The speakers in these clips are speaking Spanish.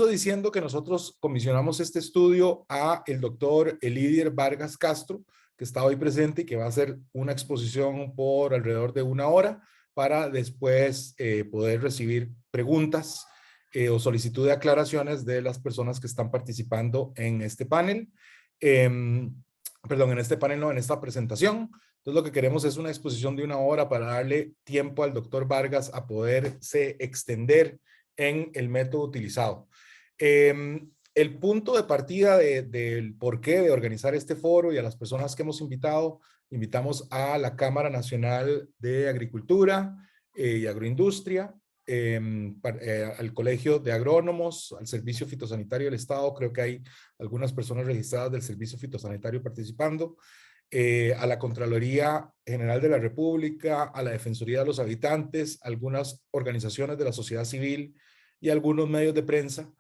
diciendo que nosotros comisionamos este estudio a el doctor Elidier Vargas Castro, que está hoy presente y que va a hacer una exposición por alrededor de 1 hora para después poder recibir preguntas o solicitud de aclaraciones de las personas que están participando en este panel. Perdón, en este panel no, en esta presentación. Entonces lo que queremos es una exposición de 1 hora para darle tiempo al doctor Vargas a poderse extender en el método utilizado. El punto de partida del porqué de organizar este foro y a las personas que hemos invitado, invitamos a la Cámara Nacional de Agricultura y Agroindustria, al Colegio de Agrónomos, al Servicio Fitosanitario del Estado, creo que hay algunas personas registradas del Servicio Fitosanitario participando, a la Contraloría General de la República, a la Defensoría de los Habitantes, algunas organizaciones de la sociedad civil y algunos medios de prensa,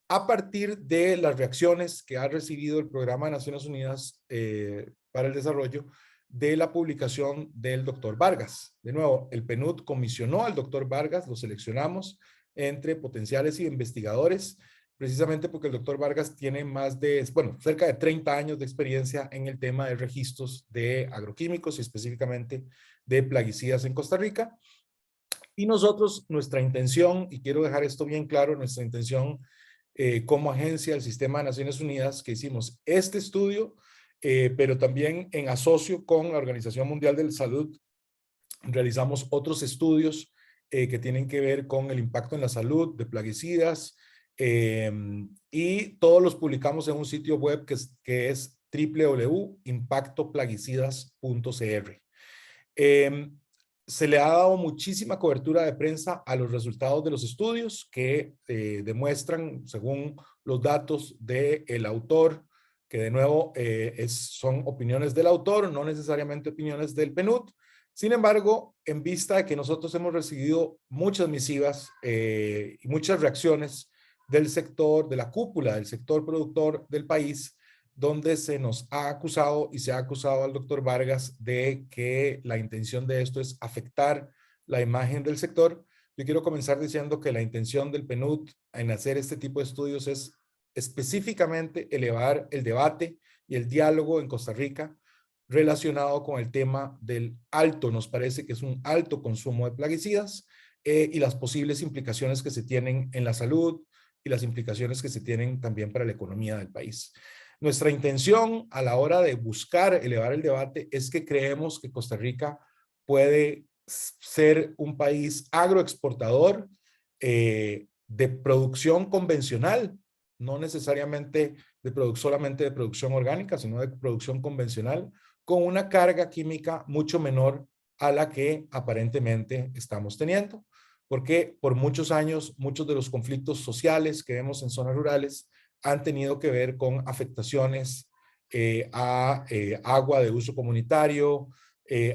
a partir de las reacciones que ha recibido el Programa de Naciones Unidas para el Desarrollo de la publicación del doctor Vargas. De nuevo, el PNUD comisionó al doctor Vargas, lo seleccionamos entre potenciales investigadores, precisamente porque el doctor Vargas tiene cerca de 30 años de experiencia en el tema de registros de agroquímicos y específicamente de plaguicidas en Costa Rica. Y nosotros, nuestra intención, y quiero dejar esto bien claro, nuestra intención como agencia del Sistema de Naciones Unidas, que hicimos este estudio, pero también en asocio con la Organización Mundial de la Salud, realizamos otros estudios que tienen que ver con el impacto en la salud de plaguicidas, y todos los publicamos en un sitio web que es www.impactoplaguicidas.cr. Se le ha dado muchísima cobertura de prensa a los resultados de los estudios que demuestran, según los datos del autor, que de nuevo son opiniones del autor, no necesariamente opiniones del PNUD. Sin embargo, en vista de que nosotros hemos recibido muchas misivas y muchas reacciones del sector, de la cúpula del sector productor del país, donde se nos ha acusado y se ha acusado al doctor Vargas de que la intención de esto es afectar la imagen del sector. Yo quiero comenzar diciendo que la intención del PNUD en hacer este tipo de estudios es específicamente elevar el debate y el diálogo en Costa Rica relacionado con el tema del alto, nos parece que es un alto consumo de plaguicidas y las posibles implicaciones que se tienen en la salud y las implicaciones que se tienen también para la economía del país. Nuestra intención a la hora de buscar elevar el debate es que creemos que Costa Rica puede ser un país agroexportador de producción convencional, no necesariamente solamente de producción orgánica, sino de producción convencional, con una carga química mucho menor a la que aparentemente estamos teniendo, porque por muchos años muchos de los conflictos sociales que vemos en zonas rurales han tenido que ver con afectaciones a agua de uso comunitario,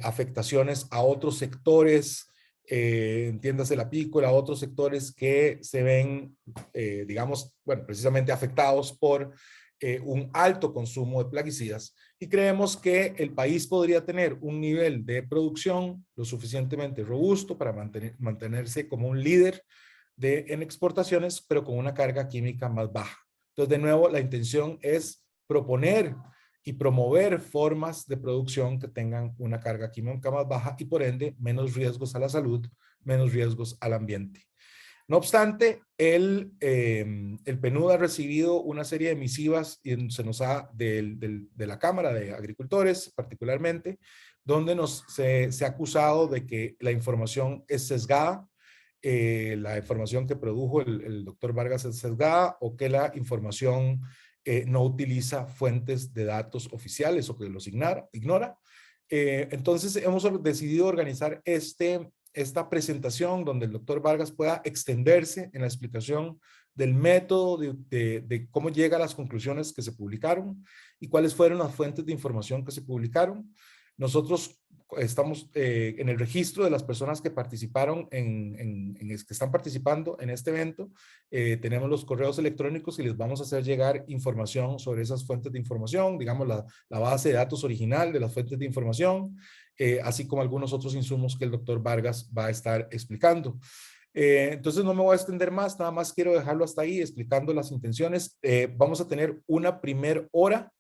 afectaciones a otros sectores, entiéndase la apícola, a otros sectores que se ven, digamos, bueno, precisamente afectados por un alto consumo de plaguicidas, y creemos que el país podría tener un nivel de producción lo suficientemente robusto para mantenerse como un líder en exportaciones, pero con una carga química más baja. Entonces, de nuevo, la intención es proponer y promover formas de producción que tengan una carga química más baja y por ende menos riesgos a la salud, menos riesgos al ambiente. No obstante, el PNUD ha recibido una serie de misivas y se nos ha de la Cámara de Agricultores particularmente, donde se ha acusado de que la información es sesgada, la información que produjo el doctor Vargas es sesgada, o que la información no utiliza fuentes de datos oficiales o que los ignora. Entonces hemos decidido organizar esta presentación donde el doctor Vargas pueda extenderse en la explicación del método de cómo llega a las conclusiones que se publicaron y cuáles fueron las fuentes de información que se publicaron. Nosotros estamos en el registro de las personas que participaron que están participando en este evento. Tenemos los correos electrónicos y les vamos a hacer llegar información sobre esas fuentes de información, digamos la base de datos original de las fuentes de información, así como algunos otros insumos que el doctor Vargas va a estar explicando. Entonces no me voy a extender más, nada más quiero dejarlo hasta ahí explicando las intenciones. Vamos a tener una primera hora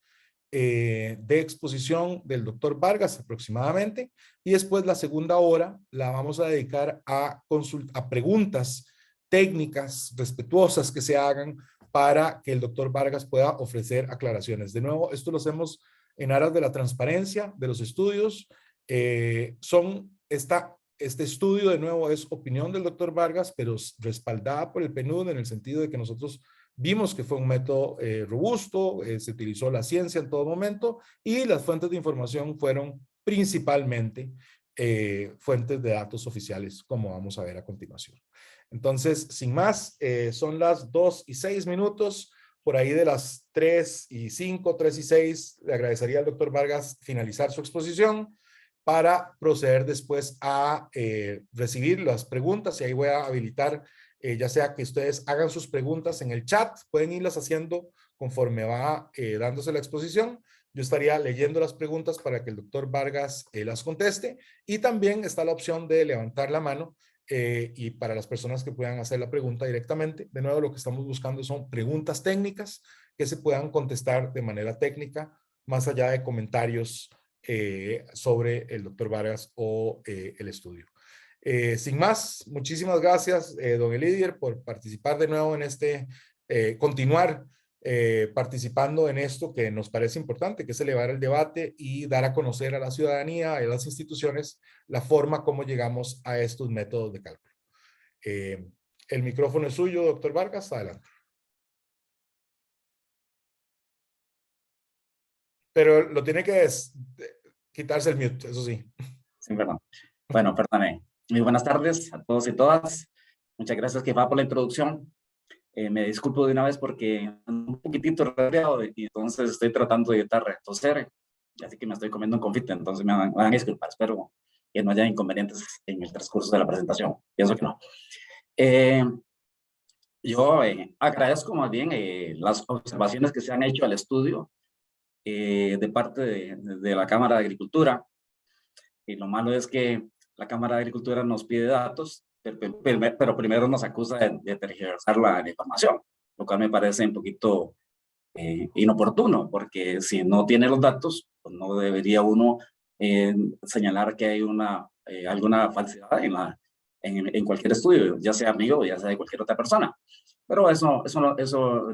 de exposición del doctor Vargas aproximadamente, y después la segunda hora la vamos a dedicar a preguntas técnicas respetuosas que se hagan para que el doctor Vargas pueda ofrecer aclaraciones. De nuevo, esto lo hacemos en aras de la transparencia de los estudios. Este estudio, de nuevo, es opinión del doctor Vargas, pero respaldada por el PNUD en el sentido de que nosotros vimos que fue un método robusto, se utilizó la ciencia en todo momento y las fuentes de información fueron principalmente fuentes de datos oficiales, como vamos a ver a continuación. Entonces, sin más, son las 2:06. Por ahí de las 3:05, 3:06, le agradecería al doctor Vargas finalizar su exposición para proceder después a recibir las preguntas, y ahí voy a habilitar ya sea que ustedes hagan sus preguntas en el chat, pueden irlas haciendo conforme va dándose la exposición. Yo estaría leyendo las preguntas para que el doctor Vargas las conteste, y también está la opción de levantar la mano y para las personas que puedan hacer la pregunta directamente. De nuevo, lo que estamos buscando son preguntas técnicas que se puedan contestar de manera técnica, más allá de comentarios sobre el doctor Vargas o el estudio. Sin más, muchísimas gracias, don Elidier, por participar de nuevo en continuar participando en esto que nos parece importante, que es elevar el debate y dar a conocer a la ciudadanía y a las instituciones la forma como llegamos a estos métodos de cálculo. El micrófono es suyo, doctor Vargas, adelante. Pero lo tiene que quitarse el mute, eso sí. Sí, perdón. Bueno, perdóname. Muy buenas tardes a todos y todas. Muchas gracias, Kifá, por la introducción. Me disculpo de una vez porque ando un poquitito resfriado y entonces estoy tratando de evitar toser, así que me estoy comiendo un confite, entonces me van a disculpar. Espero que no haya inconvenientes en el transcurso de la presentación. Pienso que no. Yo agradezco más bien las observaciones que se han hecho al estudio de parte de la Cámara de Agricultura. Y lo malo es que la Cámara de Agricultura nos pide datos, pero primero nos acusa de tergiversar la información, lo cual me parece un poquito inoportuno, porque si no tiene los datos, pues no debería uno señalar que hay alguna falsedad en cualquier estudio, ya sea mío o ya sea de cualquier otra persona. Pero eso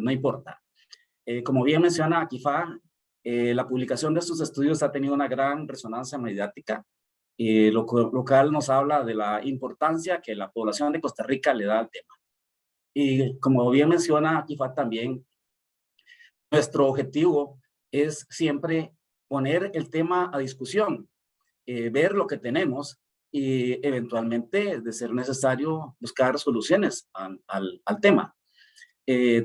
no importa. Como bien menciona Kifá, la publicación de estos estudios ha tenido una gran resonancia mediática, lo cual nos habla de la importancia que la población de Costa Rica le da al tema. Y como bien menciona Kifá también, nuestro objetivo es siempre poner el tema a discusión, ver lo que tenemos y eventualmente, de ser necesario, buscar soluciones al tema.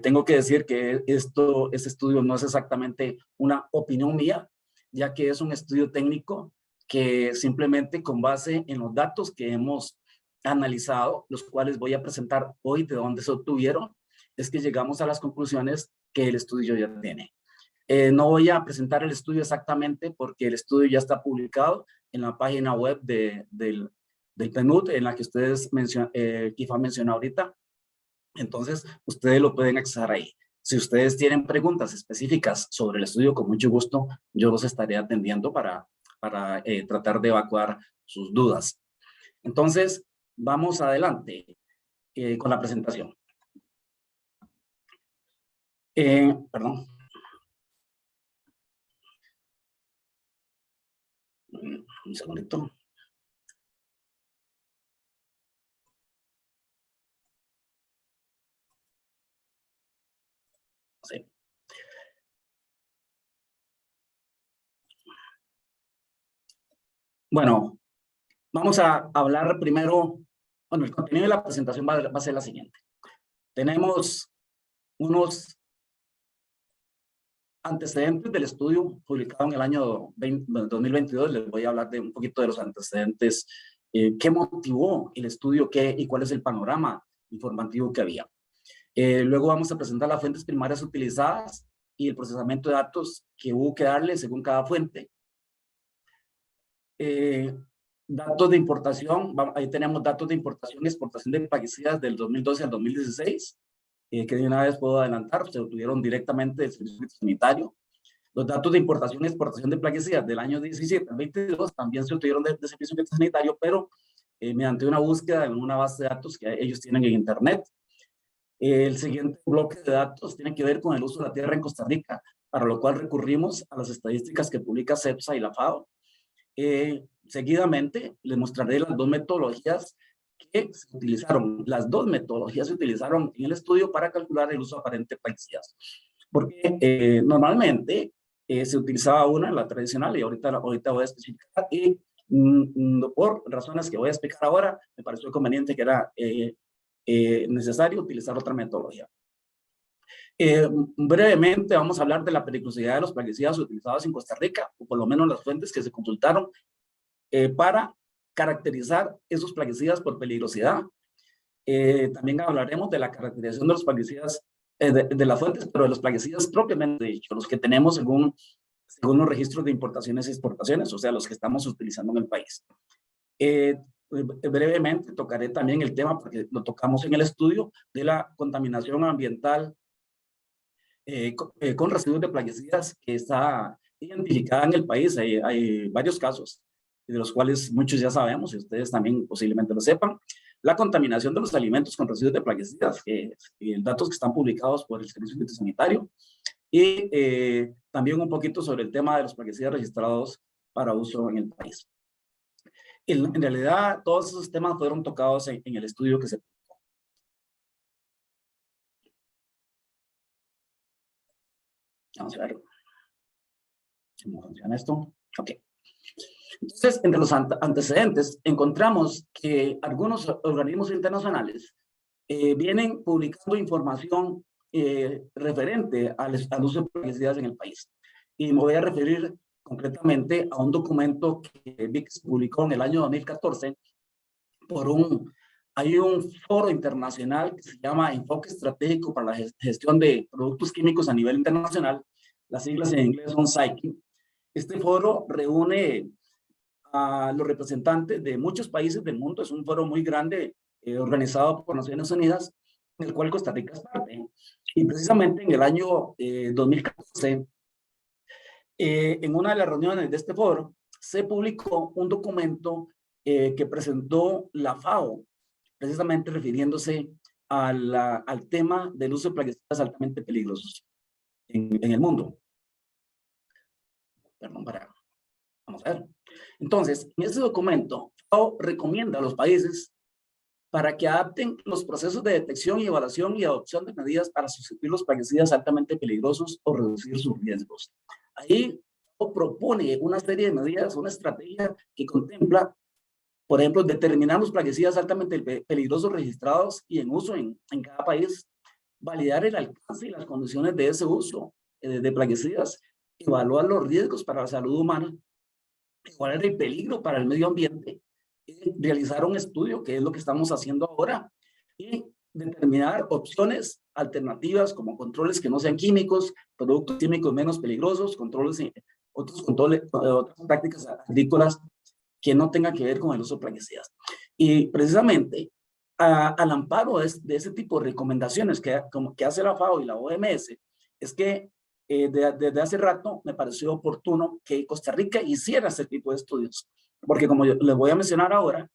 Tengo que decir que este estudio no es exactamente una opinión mía, ya que es un estudio técnico que simplemente con base en los datos que hemos analizado, los cuales voy a presentar hoy de dónde se obtuvieron, es que llegamos a las conclusiones que el estudio ya tiene. No voy a presentar el estudio exactamente porque el estudio ya está publicado en la página web del PNUD, en la que ustedes Kifá mencionó ahorita. Entonces, ustedes lo pueden accesar ahí. Si ustedes tienen preguntas específicas sobre el estudio, con mucho gusto, yo los estaré atendiendo para tratar de evacuar sus dudas. Entonces, vamos adelante con la presentación. Perdón. Un segundito. Sí. Bueno, vamos a hablar primero, bueno, el contenido de la presentación va a ser la siguiente. Tenemos unos antecedentes del estudio publicado en el año 2022. Les voy a hablar de un poquito de los antecedentes, qué motivó el estudio, y cuál es el panorama informativo que había. Luego vamos a presentar las fuentes primarias utilizadas y el procesamiento de datos que hubo que darle según cada fuente. Datos de importación, ahí tenemos datos de importación y exportación de plaguicidas del 2012 al 2016, que de una vez puedo adelantar, se obtuvieron directamente del Servicio Sanitario. Los datos de importación y exportación de plaguicidas del año 17 al 22 también se obtuvieron del Servicio Sanitario, pero mediante una búsqueda en una base de datos que ellos tienen en Internet. El siguiente bloque de datos tiene que ver con el uso de la tierra en Costa Rica, para lo cual recurrimos a las estadísticas que publica CEPSA y la FAO. Seguidamente les mostraré las dos metodologías que se utilizaron. Las dos metodologías se utilizaron en el estudio para calcular el uso aparente de plaguicidas. Porque normalmente se utilizaba una, la tradicional, y ahorita voy a especificar, y por razones que voy a explicar ahora, me pareció conveniente que era necesario utilizar otra metodología. Brevemente vamos a hablar de la peligrosidad de los plaguicidas utilizados en Costa Rica, o por lo menos las fuentes que se consultaron para caracterizar esos plaguicidas por peligrosidad. También hablaremos de la caracterización de los plaguicidas, de las fuentes, pero de los plaguicidas propiamente dicho, los que tenemos según los registros de importaciones y exportaciones, o sea, los que estamos utilizando en el país. Brevemente tocaré también el tema, porque lo tocamos en el estudio, de la contaminación ambiental con residuos de plaguicidas que está identificada en el país. Hay varios casos, de los cuales muchos ya sabemos, y ustedes también posiblemente lo sepan. La contaminación de los alimentos con residuos de plaguicidas, datos que están publicados por el Servicio Sanitario, y también un poquito sobre el tema de los plaguicidas registrados para uso en el país. En realidad, todos esos temas fueron tocados en el estudio que se publicó. Vamos a ver cómo funciona esto. Ok. Entonces, entre los antecedentes, encontramos que algunos organismos internacionales vienen publicando información referente al uso de plaguicidas en el país. Y me voy a referir concretamente a un documento que VIX publicó en el año 2014 hay un foro internacional que se llama Enfoque Estratégico para la Gestión de Productos Químicos a nivel internacional. Las siglas en inglés son PSYCHI. Este foro reúne a los representantes de muchos países del mundo. Es un foro muy grande organizado por Naciones Unidas, en el cual Costa Rica es parte. Y precisamente en el año 2014, en una de las reuniones de este foro, se publicó un documento que presentó la FAO, precisamente refiriéndose al tema del uso de plaguicidas altamente peligrosos en el mundo. Perdón, vamos a ver. Entonces, en este documento, FAO recomienda a los países para que adapten los procesos de detección y evaluación y adopción de medidas para sustituir los plaguicidas altamente peligrosos o reducir sus riesgos. Ahí FAO propone una serie de medidas, una estrategia que contempla, por ejemplo, determinar los plaguicidas altamente peligrosos registrados y en uso en cada país, validar el alcance y las condiciones de ese uso de plaguicidas, evaluar los riesgos para la salud humana, evaluar el peligro para el medio ambiente, realizar un estudio, que es lo que estamos haciendo ahora, y determinar opciones alternativas como controles que no sean químicos, productos químicos menos peligrosos, otras prácticas agrícolas que no tengan que ver con el uso de plaguicidas. Y precisamente al amparo de ese tipo de recomendaciones que hace la FAO y la OMS, es que desde hace rato me pareció oportuno que Costa Rica hiciera ese tipo de estudios, porque como les voy a mencionar ahora,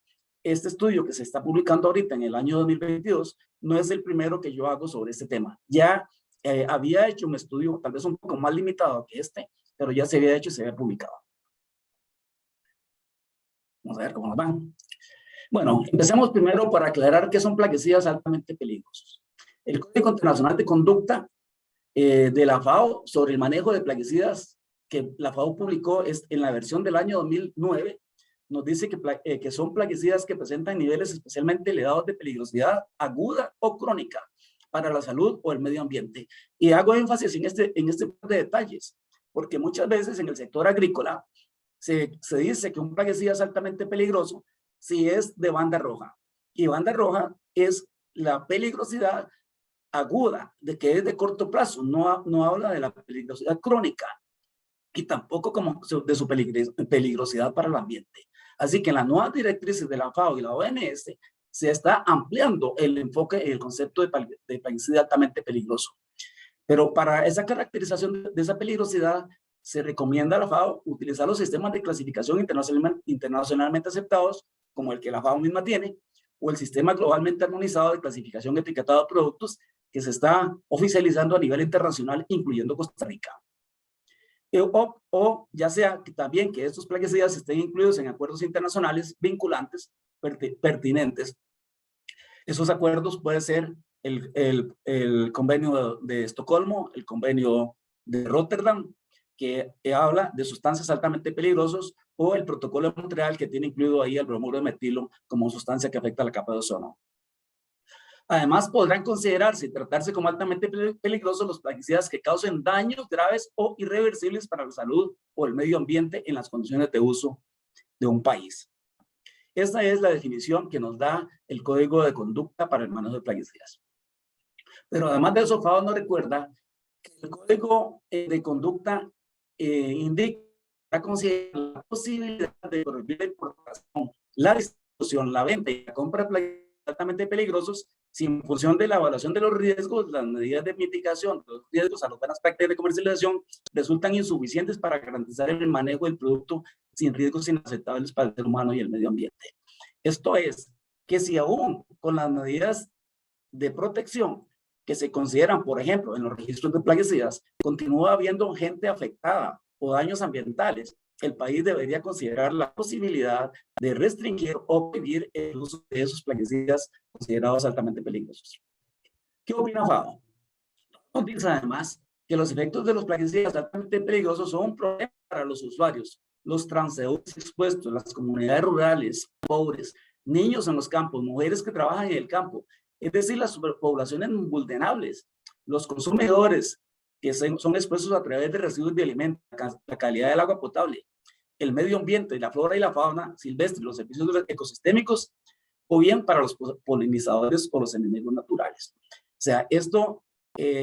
este estudio que se está publicando ahorita en el año 2022 no es el primero que yo hago sobre este tema. Ya había hecho un estudio tal vez un poco más limitado que este, pero ya se había hecho y se había publicado. Vamos a ver cómo nos van. Bueno, empecemos primero por aclarar qué son plaguicidas altamente peligrosos. El Código Internacional de Conducta de la FAO sobre el manejo de plaguicidas, que la FAO publicó en la versión del año 2009, nos dice que son plaguicidas que presentan niveles especialmente elevados de peligrosidad aguda o crónica para la salud o el medio ambiente. Y hago énfasis en este par de detalles, porque muchas veces en el sector agrícola se dice que un plaguicida es altamente peligroso si es de banda roja. Y banda roja es la peligrosidad aguda, de que es de corto plazo, no habla de la peligrosidad crónica y tampoco como de su peligrosidad para el ambiente. Así que en las nuevas directrices de la FAO y la OMS se está ampliando el enfoque y el concepto de plaguicida altamente peligroso. Pero para esa caracterización de esa peligrosidad, se recomienda a la FAO utilizar los sistemas de clasificación internacionalmente aceptados, como el que la FAO misma tiene, o el sistema globalmente armonizado de clasificación etiquetada de productos que se está oficializando a nivel internacional, incluyendo Costa Rica. O ya sea que también que estos plaguicidas estén incluidos en acuerdos internacionales vinculantes pertinentes. Esos acuerdos pueden ser el convenio de Estocolmo, el convenio de Rotterdam, que habla de sustancias altamente peligrosas, o el protocolo de Montreal, que tiene incluido ahí el bromuro de metilo como sustancia que afecta a la capa de ozono. Además, podrán considerarse y tratarse como altamente peligrosos los plaguicidas que causen daños graves o irreversibles para la salud o el medio ambiente en las condiciones de uso de un país. Esta es la definición que nos da el Código de Conducta para el manejo de plaguicidas. Pero además de eso, FAO nos recuerda que el Código de Conducta indica la posibilidad de prohibir la importación, la distribución, la venta y la compra de plaguicidas altamente peligrosos si en función de la evaluación de los riesgos, las medidas de mitigación, los riesgos a las buenas prácticas de comercialización resultan insuficientes para garantizar el manejo del producto sin riesgos inaceptables para el ser humano y el medio ambiente. Esto es, que si aún con las medidas de protección que se consideran, por ejemplo, en los registros de plaguicidas, continúa habiendo gente afectada o daños ambientales, el país debería considerar la posibilidad de restringir o prohibir el uso de esos plaguicidas considerados altamente peligrosos. ¿Qué opina FAO? Nos dice además que los efectos de los plaguicidas altamente peligrosos son un problema para los usuarios, los transeúntes expuestos, las comunidades rurales, pobres, niños en los campos, mujeres que trabajan en el campo, es decir, las poblaciones vulnerables, los consumidores que son expuestos a través de residuos de alimentos, la calidad del agua potable, el medio ambiente, la flora y la fauna silvestre, los servicios ecosistémicos, o bien para los polinizadores o los enemigos naturales. O sea, esto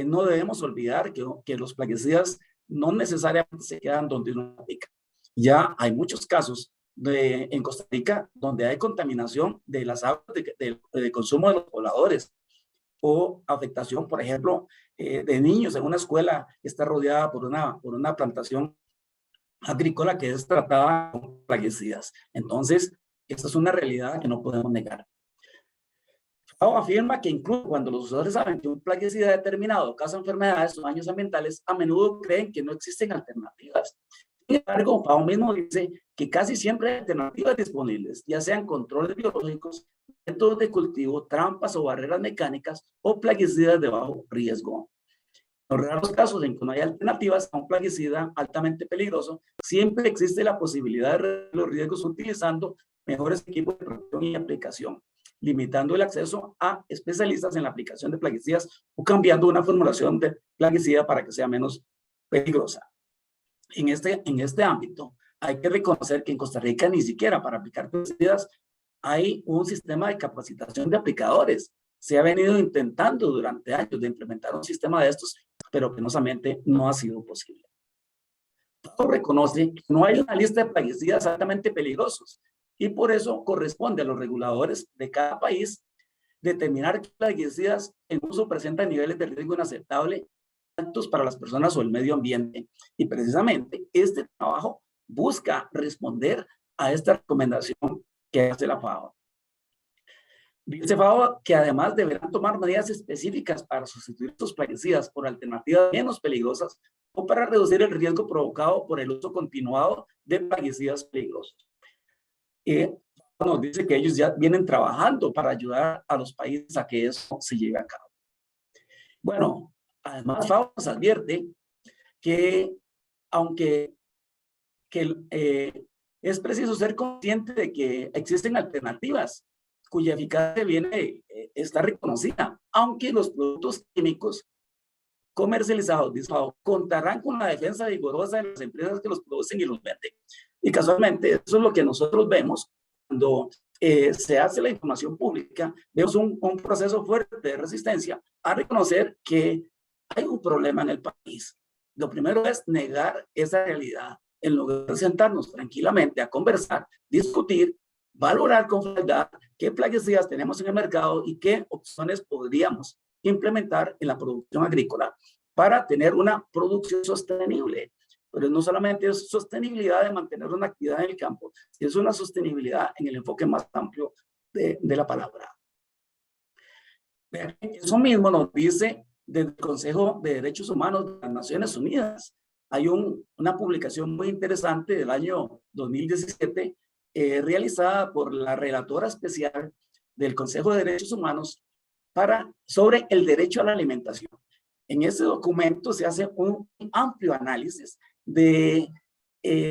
no debemos olvidar que los plaguicidas no necesariamente se quedan donde uno aplica. Ya hay muchos casos en Costa Rica donde hay contaminación de las aguas de consumo de los pobladores, o afectación, por ejemplo, de niños en una escuela que está rodeada por una plantación agrícola que es tratada con plaguicidas. Entonces, esta es una realidad que no podemos negar. FAO afirma que incluso cuando los usuarios saben que un plaguicida determinado causa enfermedades o daños ambientales, a menudo creen que no existen alternativas. Sin embargo, FAO mismo dice que casi siempre hay alternativas disponibles, ya sean controles biológicos, métodos de cultivo, trampas o barreras mecánicas o plaguicidas de bajo riesgo. En raros casos en que no hay alternativas a un plaguicida altamente peligroso, siempre existe la posibilidad de reducir los riesgos utilizando mejores equipos de protección y aplicación, limitando el acceso a especialistas en la aplicación de plaguicidas o cambiando una formulación de plaguicida para que sea menos peligrosa. En este ámbito, hay que reconocer que en Costa Rica ni siquiera para aplicar plaguicidas hay un sistema de capacitación de aplicadores. Se ha venido intentando durante años de implementar un sistema de estos, pero penosamente no ha sido posible. FAO reconoce que no hay una lista de plaguicidas altamente peligrosos y por eso corresponde a los reguladores de cada país determinar qué plaguicidas en uso presentan niveles de riesgo inaceptable altos para las personas o el medio ambiente. Y precisamente este trabajo busca responder a esta recomendación que hace la FAO. Dice FAO que además deberán tomar medidas específicas para sustituir estos plaguicidas por alternativas menos peligrosas o para reducir el riesgo provocado por el uso continuado de plaguicidas peligrosos. Nos dice que ellos ya vienen trabajando para ayudar a los países a que eso se lleve a cabo. Bueno, además FAO nos advierte que aunque es preciso ser consciente de que existen alternativas cuya eficacia está reconocida, aunque los productos químicos comercializados, dice FAO, contarán con la defensa vigorosa de las empresas que los producen y los venden. Y casualmente, eso es lo que nosotros vemos cuando se hace la información pública. Vemos un proceso fuerte de resistencia a reconocer que hay un problema en el país. Lo primero es negar esa realidad. en lugar de sentarnos tranquilamente a conversar, discutir, valorar con frialdad qué plaguicidas tenemos en el mercado y qué opciones podríamos implementar en la producción agrícola para tener una producción sostenible. Pero no solamente es sostenibilidad de mantener una actividad en el campo, es una sostenibilidad en el enfoque más amplio de la palabra. Eso mismo nos dice del Consejo de Derechos Humanos de las Naciones Unidas. Hay una publicación muy interesante del año 2017 realizada por la relatora especial del Consejo de Derechos Humanos sobre el derecho a la alimentación. En ese documento se hace un amplio análisis de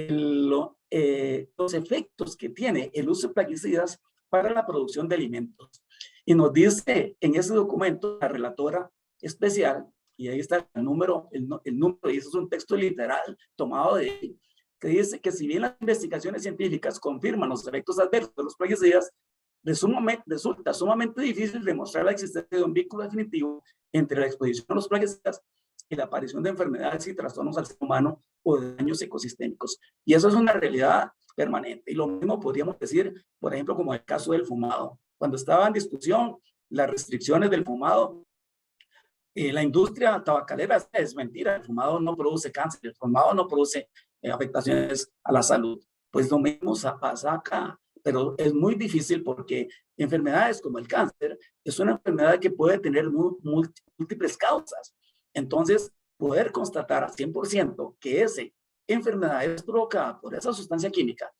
los efectos que tiene el uso de plaguicidas para la producción de alimentos. Y nos dice en ese documento la relatora especial, y ahí está el número, y eso es un texto literal tomado de ahí, que dice que si bien las investigaciones científicas confirman los efectos adversos de los plaguicidas, resulta sumamente difícil demostrar la existencia de un vínculo definitivo entre la exposición a los plaguicidas y la aparición de enfermedades y trastornos al ser humano o de daños ecosistémicos. Y eso es una realidad permanente. Y lo mismo podríamos decir, por ejemplo, como el caso del fumado. Cuando estaba en discusión las restricciones del fumado, la industria tabacalera es mentira, el fumado no produce cáncer, el fumado no produce afectaciones a la salud. Pues lo mismo pasa acá, pero es muy difícil porque enfermedades como el cáncer es una enfermedad que puede tener múltiples causas. Entonces, poder constatar al 100% que esa enfermedad es provocada por esa sustancia química,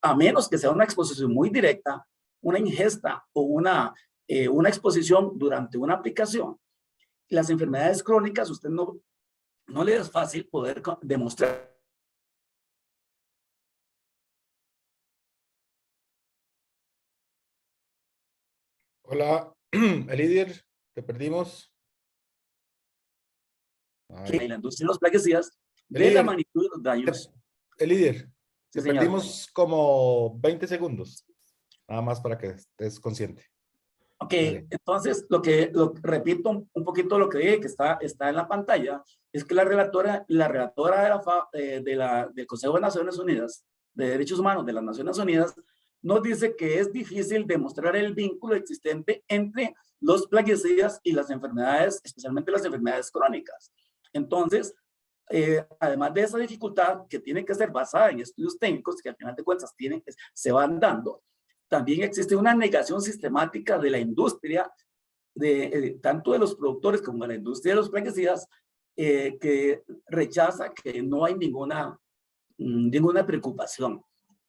a menos que sea una exposición muy directa, una ingesta o una exposición durante una aplicación. Las enfermedades crónicas, usted no le es fácil poder demostrar. Hola, Elidir, te perdimos. Que la industria de los plaguicidas de la magnitud de los daños. Elidir, te Sí, perdimos como 20 segundos, nada más para que estés consciente. Ok, dale. Entonces repito un poquito lo que dije, que está en la pantalla, es que la relatora del Consejo de Naciones Unidas de Derechos Humanos de las Naciones Unidas nos dice que es difícil demostrar el vínculo existente entre los plaguicidas y las enfermedades, especialmente las enfermedades crónicas. Entonces, además de esa dificultad que tiene que ser basada en estudios técnicos que al final de cuentas se van dando, también existe una negación sistemática de la industria, tanto de los productores como de la industria de los plaguicidas, que rechaza que no hay ninguna preocupación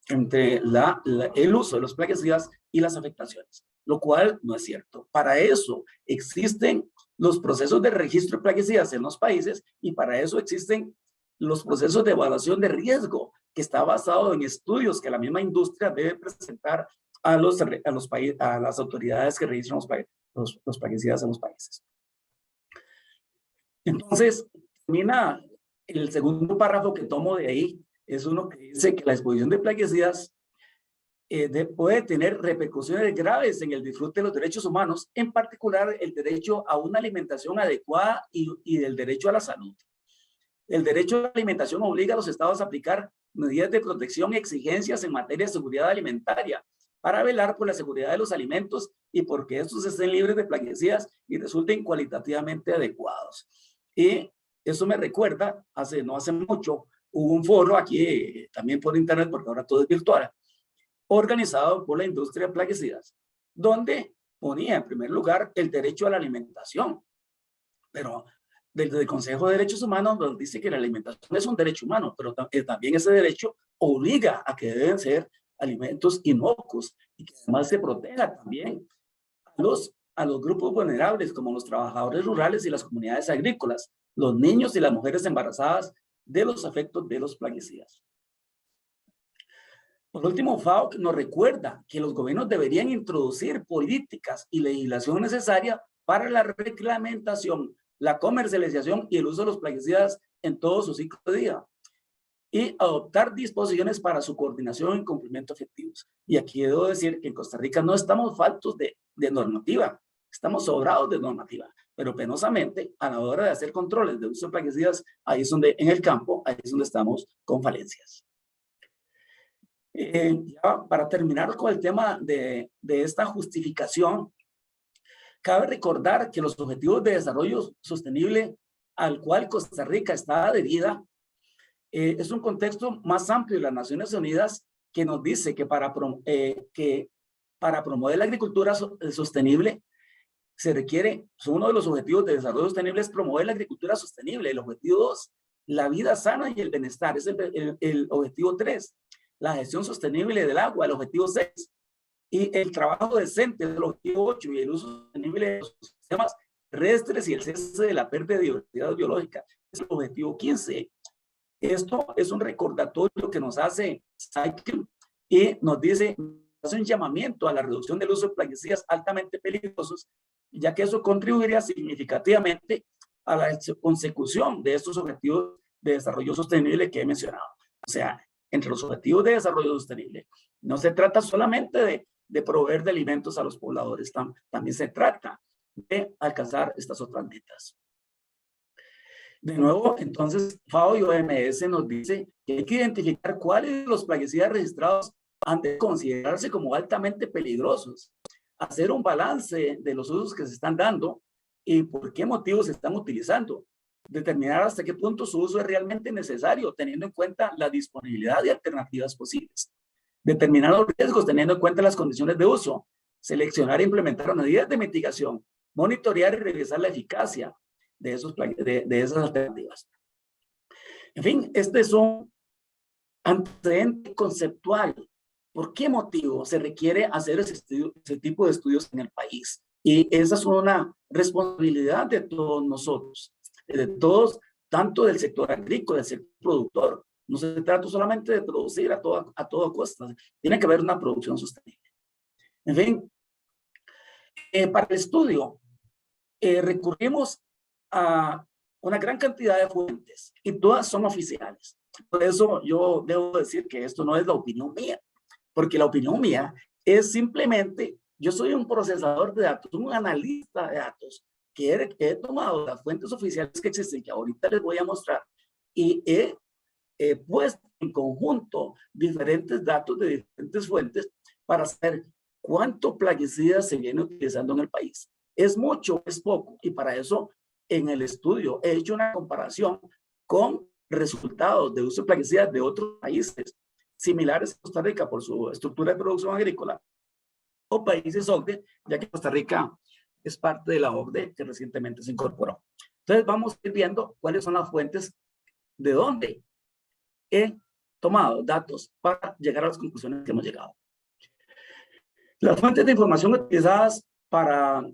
entre el uso de los plaguicidas y las afectaciones, lo cual no es cierto. Para eso existen los procesos de registro de plaguicidas en los países y para eso existen los procesos de evaluación de riesgo, que está basado en estudios que la misma industria debe presentar a las autoridades que registran los plaguicidas en los países. Entonces, termina el segundo párrafo que tomo de ahí, es uno que dice que la exposición de plaguicidas puede tener repercusiones graves en el disfrute de los derechos humanos, en particular el derecho a una alimentación adecuada y el derecho a la salud. El derecho a la alimentación obliga a los estados a aplicar medidas de protección y exigencias en materia de seguridad alimentaria para velar por la seguridad de los alimentos y porque estos estén libres de plaguicidas y resulten cualitativamente adecuados. Y eso me recuerda, no hace mucho, hubo un foro aquí, también por internet, porque ahora todo es virtual, organizado por la industria de plaguicidas, donde ponía en primer lugar el derecho a la alimentación. Pero desde el Consejo de Derechos Humanos nos dice que la alimentación es un derecho humano, pero también ese derecho obliga a que deben ser alimentos inocuos y que además se proteja también a los grupos vulnerables como los trabajadores rurales y las comunidades agrícolas, los niños y las mujeres embarazadas de los efectos de los plaguicidas. Por último, FAO nos recuerda que los gobiernos deberían introducir políticas y legislación necesaria para la reglamentación, la comercialización y el uso de los plaguicidas en todo su ciclo de vida y adoptar disposiciones para su coordinación y cumplimiento efectivos. Y aquí debo decir que en Costa Rica no estamos faltos de normativa, estamos sobrados de normativa. pero penosamente a la hora de hacer controles de uso de plaguicidas, ahí es donde, en el campo, ahí es donde estamos con falencias. Ya para terminar con el tema de esta justificación, cabe recordar que los Objetivos de Desarrollo Sostenible al cual Costa Rica está adherida es un contexto más amplio de las Naciones Unidas que nos dice que para promover la agricultura sostenible se requiere, uno de los objetivos de desarrollo sostenible es promover la agricultura sostenible. El objetivo 2, la vida sana y el bienestar, es el objetivo 3. La gestión sostenible del agua, el objetivo 6. Y el trabajo decente, el objetivo 8. Y el uso sostenible de los sistemas terrestres y el cese de la pérdida de diversidad biológica, es el objetivo 15. Esto es un recordatorio que nos hace Cycle y nos dice, hace un llamamiento a la reducción del uso de plaguicidas altamente peligrosos, ya que eso contribuiría significativamente a la consecución de estos objetivos de desarrollo sostenible que he mencionado. O sea, entre los objetivos de desarrollo sostenible, no se trata solamente de proveer de alimentos a los pobladores, también se trata de alcanzar estas otras metas. De nuevo, entonces, FAO y OMS nos dice que hay que identificar cuáles de los plaguicidas registrados han de considerarse como altamente peligrosos, hacer un balance de los usos que se están dando y por qué motivos se están utilizando, determinar hasta qué punto su uso es realmente necesario, teniendo en cuenta la disponibilidad de alternativas posibles, determinar los riesgos teniendo en cuenta las condiciones de uso, seleccionar e implementar medidas de mitigación, monitorear y revisar la eficacia de esas alternativas. En fin, este es un antecedente conceptual. ¿Por qué motivo se requiere hacer ese tipo de estudios en el país? Y esa es una responsabilidad de todos nosotros, de todos, tanto del sector agrícola, del sector productor. No se trata solamente de producir a toda costa, tiene que haber una producción sostenible. En fin, para el estudio recurrimos a una gran cantidad de fuentes y todas son oficiales. Por eso yo debo decir que esto no es la opinión mía, porque la opinión mía es simplemente, yo soy un procesador de datos, un analista de datos, que he tomado las fuentes oficiales que existen, que ahorita les voy a mostrar, y he puesto en conjunto diferentes datos de diferentes fuentes para saber cuánto plaguicida se viene utilizando en el país. ¿Es mucho? ¿Es poco? Y para eso, en el estudio, he hecho una comparación con resultados de uso de plaguicidas de otros países similares a Costa Rica por su estructura de producción agrícola o países OCDE, ya que Costa Rica es parte de la OCDE que recientemente se incorporó. Entonces vamos a ir viendo cuáles son las fuentes de dónde he tomado datos para llegar a las conclusiones que hemos llegado. Las fuentes de información utilizadas para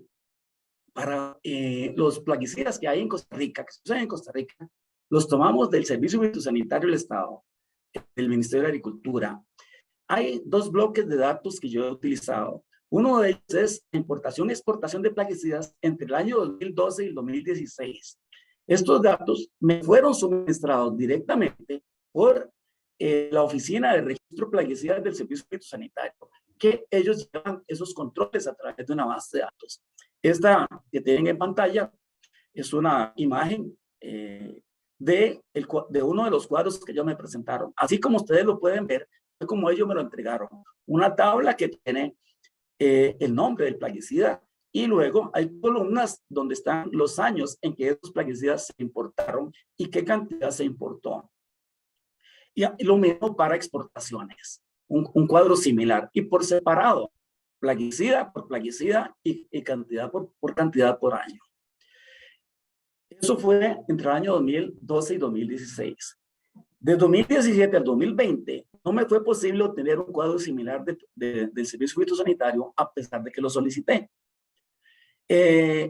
los plaguicidas que hay en Costa Rica, que se usan en Costa Rica, los tomamos del Servicio Fitosanitario del Estado, del Ministerio de Agricultura. Hay dos bloques de datos que yo he utilizado. Uno de ellos es importación y exportación de plaguicidas entre el año 2012 y el 2016. Estos datos me fueron suministrados directamente por la Oficina de Registro Plaguicidas del Servicio Fitosanitario, que ellos llevan esos controles a través de una base de datos. Esta que tienen en pantalla es una imagen de uno de los cuadros que ellos me presentaron. Así como ustedes lo pueden ver, como ellos me lo entregaron. Una tabla que tiene el nombre del plaguicida y luego hay columnas donde están los años en que esos plaguicidas se importaron y qué cantidad se importó. Y lo mismo para exportaciones, un cuadro similar y por separado, plaguicida por plaguicida y cantidad por cantidad por año. Eso fue entre el año 2012 y 2016. De 2017 al 2020 no me fue posible obtener un cuadro similar del Servicio Fitosanitario a pesar de que lo solicité.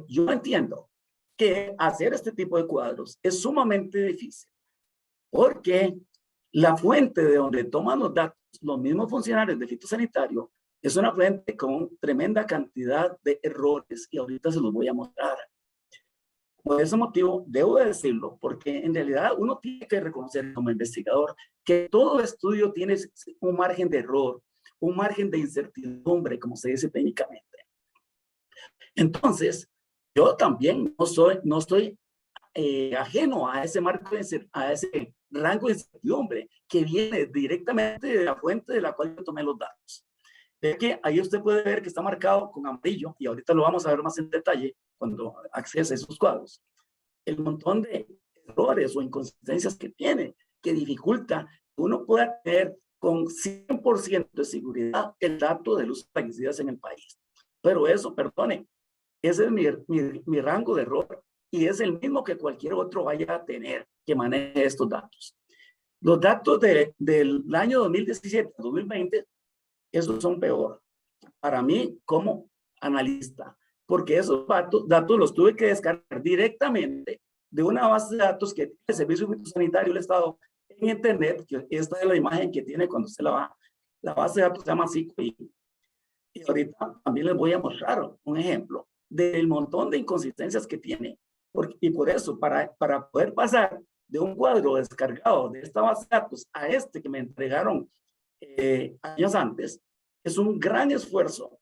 Yo entiendo que hacer este tipo de cuadros es sumamente difícil porque la fuente de donde toman los datos los mismos funcionarios de fitosanitario es una fuente con tremenda cantidad de errores y ahorita se los voy a mostrar. Por ese motivo, debo decirlo, porque en realidad uno tiene que reconocer como investigador que todo estudio tiene un margen de error, un margen de incertidumbre, como se dice técnicamente. Entonces, yo también no estoy ajeno a ese marco, a ese rango de incertidumbre que viene directamente de la fuente de la cual yo tomé los datos. Es que ahí usted puede ver que está marcado con amarillo, y ahorita lo vamos a ver más en detalle cuando accese a esos cuadros, el montón de errores o inconsistencias que tiene, que dificulta que uno pueda tener con 100% de seguridad el dato de los plaguicidas en el país. Pero eso, perdone, ese es mi rango de error, y es el mismo que cualquier otro vaya a tener que maneje estos datos. Los datos del año 2017-2020, esos son peor para mí como analista, porque esos datos los tuve que descargar directamente de una base de datos que tiene el Servicio Fitosanitario del Estado en Internet, que esta es la imagen que tiene cuando usted la va. La base de datos se llama SICOI. Y ahorita también les voy a mostrar un ejemplo del montón de inconsistencias que tiene. Y por eso, para poder pasar de un cuadro descargado de esta base de datos a este que me entregaron años antes, es un gran esfuerzo.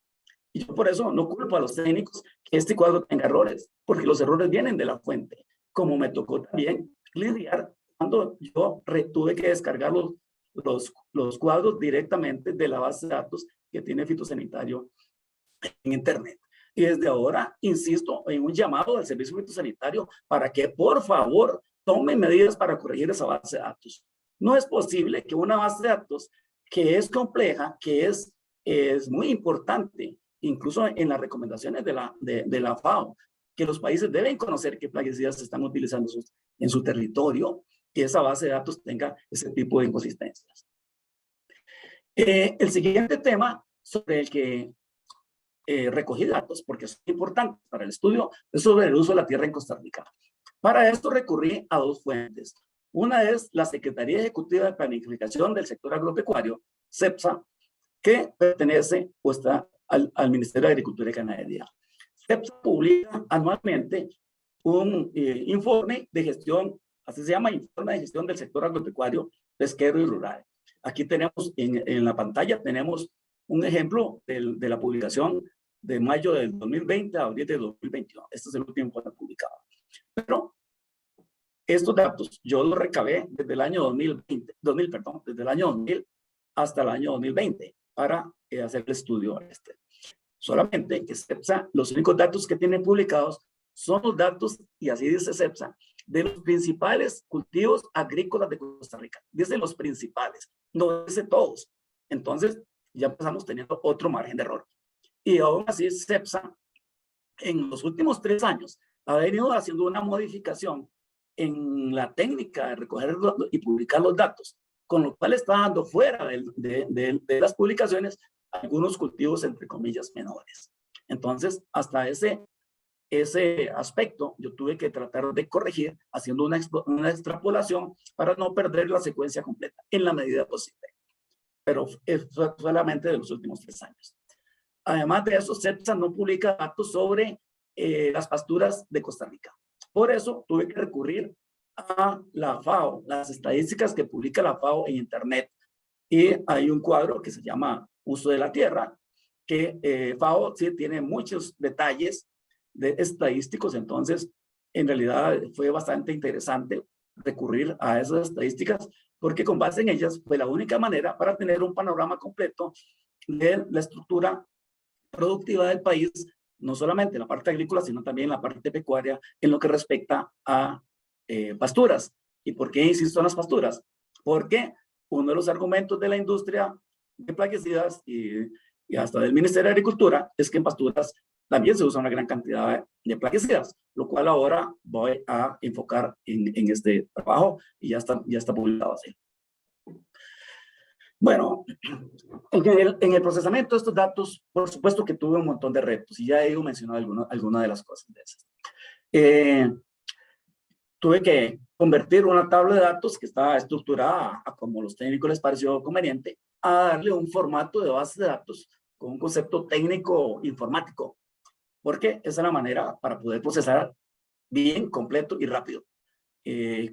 Y yo por eso no culpo a los técnicos que este cuadro tenga errores, porque los errores vienen de la fuente, como me tocó también lidiar cuando yo tuve que descargar los cuadros directamente de la base de datos que tiene Fitosanitario en Internet. Y desde ahora, insisto en un llamado al Servicio Fitosanitario para que, por favor, tomen medidas para corregir esa base de datos. No es posible que una base de datos que es compleja, que es muy importante, incluso en las recomendaciones de la FAO, que los países deben conocer qué plaguicidas se están utilizando en su territorio, que esa base de datos tenga ese tipo de inconsistencias. El siguiente tema sobre el que recogí datos, porque es importante para el estudio, es sobre el uso de la tierra en Costa Rica. Para esto recurrí a dos fuentes. Una es la Secretaría Ejecutiva de Planificación del Sector Agropecuario, CEPSA, que pertenece o está al Ministerio de Agricultura y Ganadería. CEPSA publica anualmente un informe de gestión, así se llama, informe de gestión del sector agropecuario, pesquero y rural. Aquí tenemos en la pantalla, tenemos un ejemplo de la publicación de mayo del 2020 a abril del 2021. Este es el último informe publicado. Pero estos datos yo los recabé desde el año 2020, desde el año 2000 hasta el año 2020 para hacer el estudio este. Solamente que CEPSA, los únicos datos que tienen publicados son los datos, y así dice CEPSA, de los principales cultivos agrícolas de Costa Rica. Dice los principales, no dice todos. Entonces, ya empezamos teniendo otro margen de error. Y aún así, CEPSA, en los últimos 3 años, ha venido haciendo una modificación en la técnica de recoger y publicar los datos, con lo cual está dando fuera de las publicaciones algunos cultivos, entre comillas, menores. Entonces, hasta ese aspecto, yo tuve que tratar de corregir haciendo una extrapolación para no perder la secuencia completa en la medida posible. Pero es solamente de los últimos 3 años. Además de eso, CEPSA no publica datos sobre las pasturas de Costa Rica. Por eso tuve que recurrir a la FAO, las estadísticas que publica la FAO en Internet. Y hay un cuadro que se llama Uso de la Tierra, que FAO sí tiene muchos detalles estadísticos. Entonces, en realidad fue bastante interesante recurrir a esas estadísticas, porque con base en ellas fue la única manera para tener un panorama completo de la estructura productiva del país, no solamente en la parte agrícola, sino también en la parte pecuaria, en lo que respecta a pasturas. ¿Y por qué insisto en las pasturas? Porque uno de los argumentos de la industria de plaguicidas y hasta del Ministerio de Agricultura es que en pasturas también se usa una gran cantidad de plaguicidas, lo cual ahora voy a enfocar en este trabajo, y ya está publicado así. Bueno, en el procesamiento de estos datos, por supuesto que tuve un montón de retos, y ya he mencionado algunas de las cosas de esas. Tuve que convertir una tabla de datos que estaba estructurada a como los técnicos les pareció conveniente, a darle un formato de base de datos con un concepto técnico informático, porque esa es la manera para poder procesar bien, completo y rápido,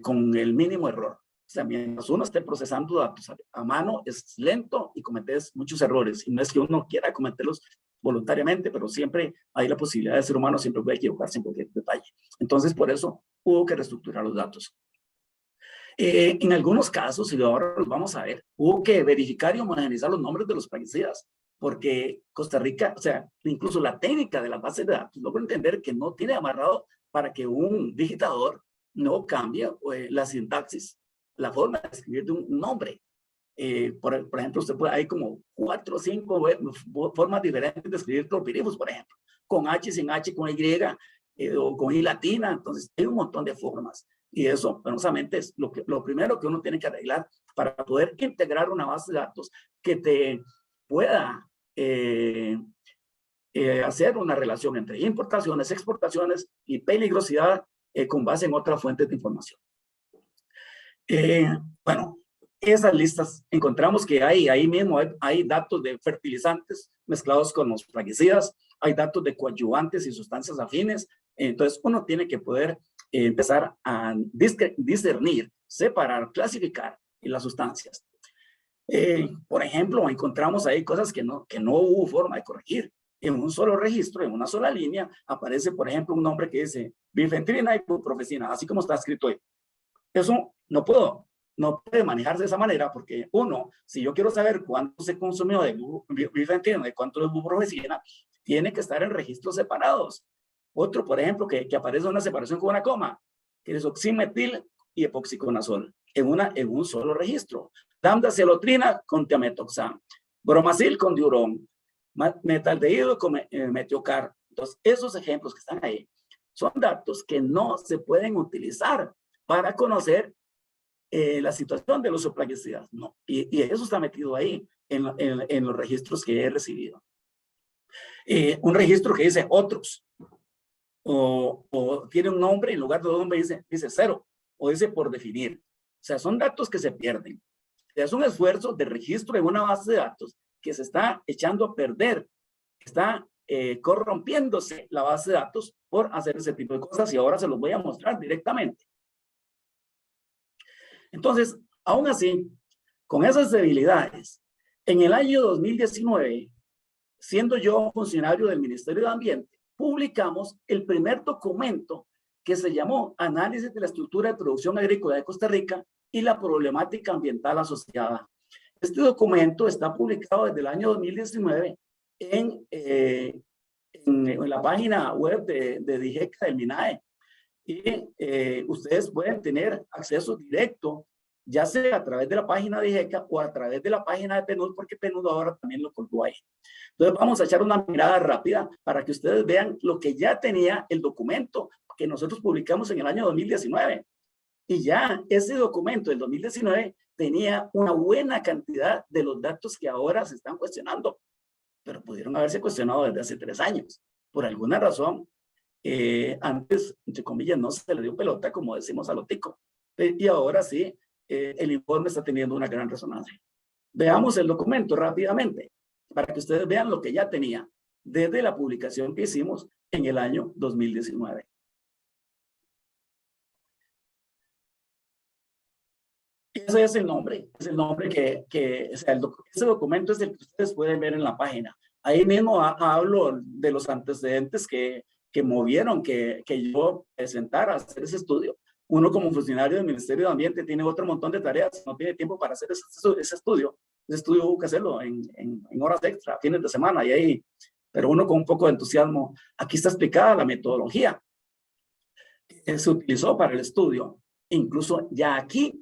con el mínimo error. O sea, mientras uno esté procesando datos a mano, es lento y cometes muchos errores. Y no es que uno quiera cometerlos, voluntariamente, pero siempre hay la posibilidad de ser humano, siempre puede equivocarse en cualquier detalle. Entonces, por eso hubo que reestructurar los datos. En algunos casos, y ahora los vamos a ver, hubo que verificar y homogeneizar los nombres de los plaguicidas, porque Costa Rica, o sea, incluso la técnica de la base de datos, logro entender que no tiene amarrado para que un digitador no cambie la sintaxis, la forma de escribir de un nombre. Por ejemplo, usted puede, hay como 4 o 5 formas diferentes de escribir clorpirifos, por ejemplo, con H, sin H, con Y, o con I latina. Entonces, hay un montón de formas. Y eso, penosamente, es lo primero que uno tiene que arreglar para poder integrar una base de datos que te pueda hacer una relación entre importaciones, exportaciones y peligrosidad con base en otras fuentes de información. Bueno, esas listas encontramos que ahí mismo hay datos de fertilizantes mezclados con los plaguicidas, hay datos de coadyuvantes y sustancias afines. Entonces uno tiene que poder empezar a discernir, separar, clasificar las sustancias. Por ejemplo, encontramos ahí cosas que no hubo forma de corregir. En un solo registro, en una sola línea, aparece, por ejemplo, un nombre que dice bifentrina y buprofesina, así como está escrito ahí. Eso no puede manejarse de esa manera, porque uno, si yo quiero saber cuánto se consumió de bifentrina y cuánto de buprofesina, tiene que estar en registros separados. Otro, por ejemplo, que aparece una separación con una coma, que es oximetil y epoxiconazol, en un solo registro. Lambda-celotrina con tiametoxam, bromacil con diurón, metaldehído con metiocar. Entonces, esos ejemplos que están ahí son datos que no se pueden utilizar para conocer la situación de los plaguicidas. No. Y eso está metido ahí en los registros que he recibido. Un registro que dice otros, o tiene un nombre, en lugar de nombre dice 0, o dice por definir. O sea, son datos que se pierden. Es un esfuerzo de registro en una base de datos que se está echando a perder, está corrompiéndose la base de datos por hacer ese tipo de cosas, y ahora se los voy a mostrar directamente. Entonces, aún así, con esas debilidades, en el año 2019, siendo yo funcionario del Ministerio de Ambiente, publicamos el primer documento que se llamó Análisis de la estructura de producción agrícola de Costa Rica y la problemática ambiental asociada. Este documento está publicado desde el año 2019 en la página web de DIGECA del MINAE. Y ustedes pueden tener acceso directo, ya sea a través de la página de DIGECA o a través de la página de PNUD, porque PNUD ahora también lo colgó ahí. Entonces vamos a echar una mirada rápida para que ustedes vean lo que ya tenía el documento que nosotros publicamos en el año 2019. Y ya ese documento del 2019 tenía una buena cantidad de los datos que ahora se están cuestionando, pero pudieron haberse cuestionado desde hace 3 años. Por alguna razón, antes, entre comillas, no se le dio pelota, como decimos a lo tico. Y ahora sí, el informe está teniendo una gran resonancia. Veamos el documento rápidamente, para que ustedes vean lo que ya tenía desde la publicación que hicimos en el año 2019. Ese es el nombre o sea, ese documento es el que ustedes pueden ver en la página. Ahí mismo hablo de los antecedentes que movieron que yo presentara a hacer ese estudio. Uno como funcionario del Ministerio de Ambiente tiene otro montón de tareas, no tiene tiempo para hacer ese estudio. Ese estudio hubo que hacerlo en horas extra, fines de semana, pero uno con un poco de entusiasmo. Aquí está explicada la metodología que se utilizó para el estudio. Incluso ya aquí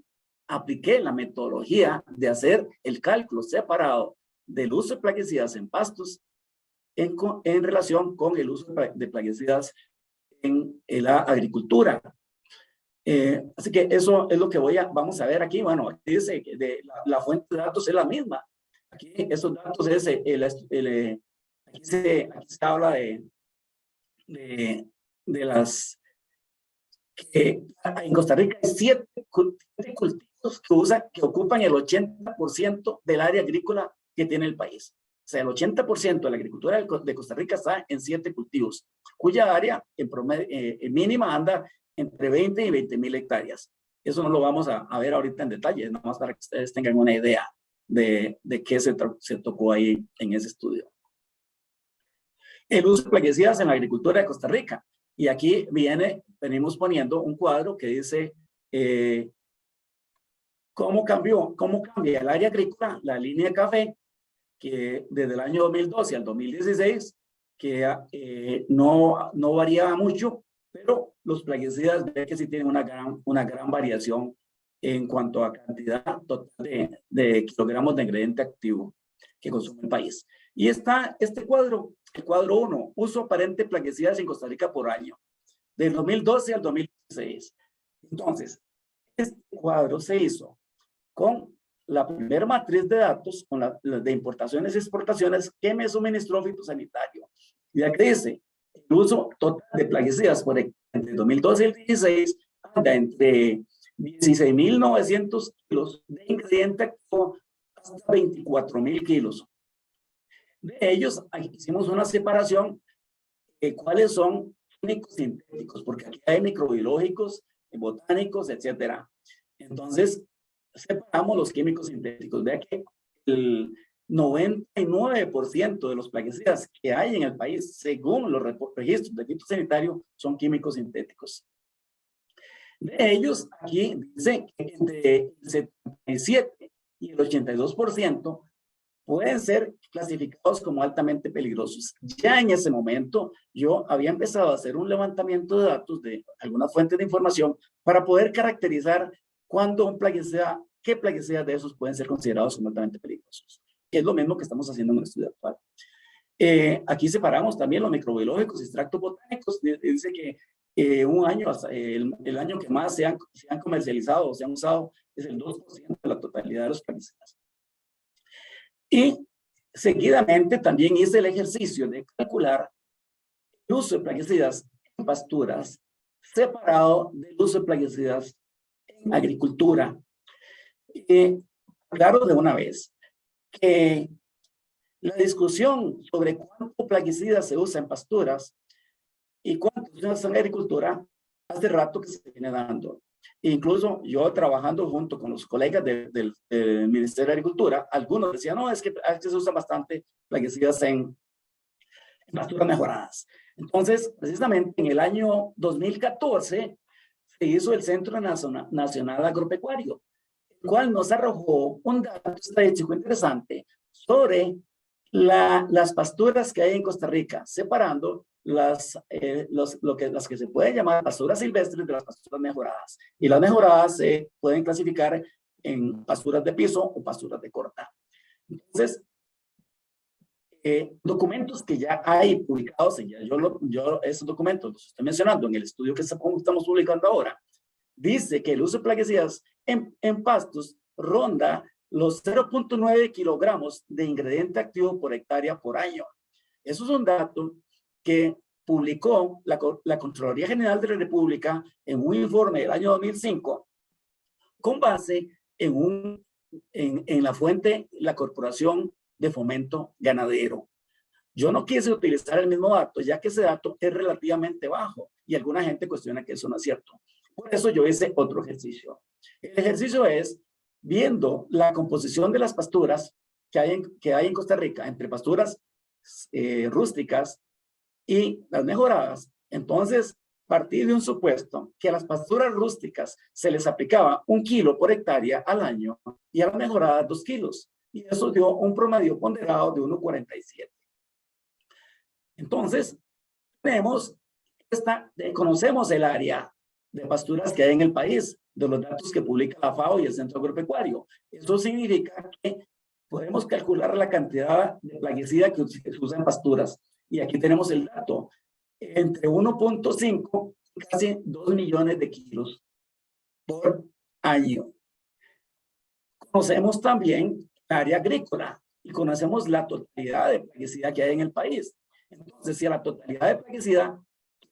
apliqué la metodología de hacer el cálculo separado del uso de plaguicidas en pastos en relación con el uso de plaguicidas en la agricultura. Así que eso es lo que vamos a ver aquí. Bueno, aquí dice que la fuente de datos es la misma. Aquí esos datos es aquí se habla de las que en Costa Rica hay 7 cultivos que ocupan el 80% del área agrícola que tiene el país. O sea, el 80% de la agricultura de Costa Rica está en 7 cultivos, cuya área en promedio, mínima anda entre 20 y 20,000 hectáreas. Eso no lo vamos a ver ahorita en detalle, nada más para que ustedes tengan una idea de qué se tocó ahí en ese estudio. el uso de plaguicidas en la agricultura de Costa Rica. Y aquí venimos poniendo un cuadro que dice cómo cambia el área agrícola, la línea de café, que desde el año 2012 al 2016, que no variaba mucho, pero los plaguicidas ve que sí tienen una gran variación en cuanto a cantidad total de kilogramos de ingrediente activo que consume el país. Y está este cuadro, el cuadro 1, uso aparente de plaguicidas en Costa Rica por año, del 2012 al 2016. Entonces, este cuadro se hizo con la primera matriz de datos con de importaciones y exportaciones que me suministró Fitosanitario. Y aquí dice, el uso total de plaguicidas entre 2012 y el 2016 anda entre 16.900 kilos de ingrediente activo hasta 24.000 kilos. De ellos, aquí hicimos una separación de cuáles son químicos sintéticos, porque aquí hay microbiológicos, botánicos, etcétera. Entonces, separamos los químicos sintéticos. Vea que el 99% de los plaguicidas que hay en el país, según los registros de fitosanitario, son químicos sintéticos. De ellos, aquí dice que entre el 77 y el 82% pueden ser clasificados como altamente peligrosos. Ya en ese momento, yo había empezado a hacer un levantamiento de datos de algunas fuentes de información para poder caracterizar cuándo un plaguicida, qué plaguicidas de esos pueden ser considerados como altamente peligrosos, que es lo mismo que estamos haciendo en el estudio actual. Aquí separamos también los microbiológicos y extractos botánicos. Dice que un año, el año que más se han comercializado o se han usado es el 2% de la totalidad de los plaguicidas. Y seguidamente también hice el ejercicio de calcular el uso de plaguicidas en pasturas separado del uso de plaguicidas en agricultura. Claro de una vez que la discusión sobre cuánto plaguicida se usa en pasturas y cuánto se usa en agricultura hace rato que se viene dando. Incluso yo trabajando junto con los colegas del Ministerio de Agricultura, algunos decían, no, es que se usa bastante plaguicidas en pasturas mejoradas. Entonces, precisamente en el año 2014 se hizo el Centro Nacional Agropecuario, el cual nos arrojó un dato estadístico interesante sobre las pasturas que hay en Costa Rica, separando las que se pueden llamar pasturas silvestres de las pasturas mejoradas. Y las mejoradas se pueden clasificar en pasturas de piso o pasturas de corta. Entonces, documentos que ya hay publicados, yo esos documentos los estoy mencionando en el estudio que estamos publicando ahora, dice que el uso de plaguicidas en pastos ronda los 0.9 kilogramos de ingrediente activo por hectárea por año. Eso es un dato que publicó la Contraloría General de la República en un informe del año 2005 con base en la fuente, la Corporación de Fomento Ganadero. Yo no quise utilizar el mismo dato, ya que ese dato es relativamente bajo y alguna gente cuestiona que eso no es cierto. Por eso yo hice otro ejercicio. El ejercicio es viendo la composición de las pasturas que hay en Costa Rica, entre pasturas rústicas y las mejoradas. Entonces, partí de un supuesto que a las pasturas rústicas se les aplicaba 1 kilo por hectárea al año y a las mejoradas 2 kilos. Y eso dio un promedio ponderado de 1.47. Entonces, conocemos el área de pasturas que hay en el país, de los datos que publica la FAO y el Centro Agropecuario. Eso significa que podemos calcular la cantidad de plaguicida que se usa en pasturas. Y aquí tenemos el dato, entre 1.5 y casi 2 millones de kilos por año. Conocemos también el área agrícola y conocemos la totalidad de plaguicida que hay en el país. Entonces, si a la totalidad de plaguicida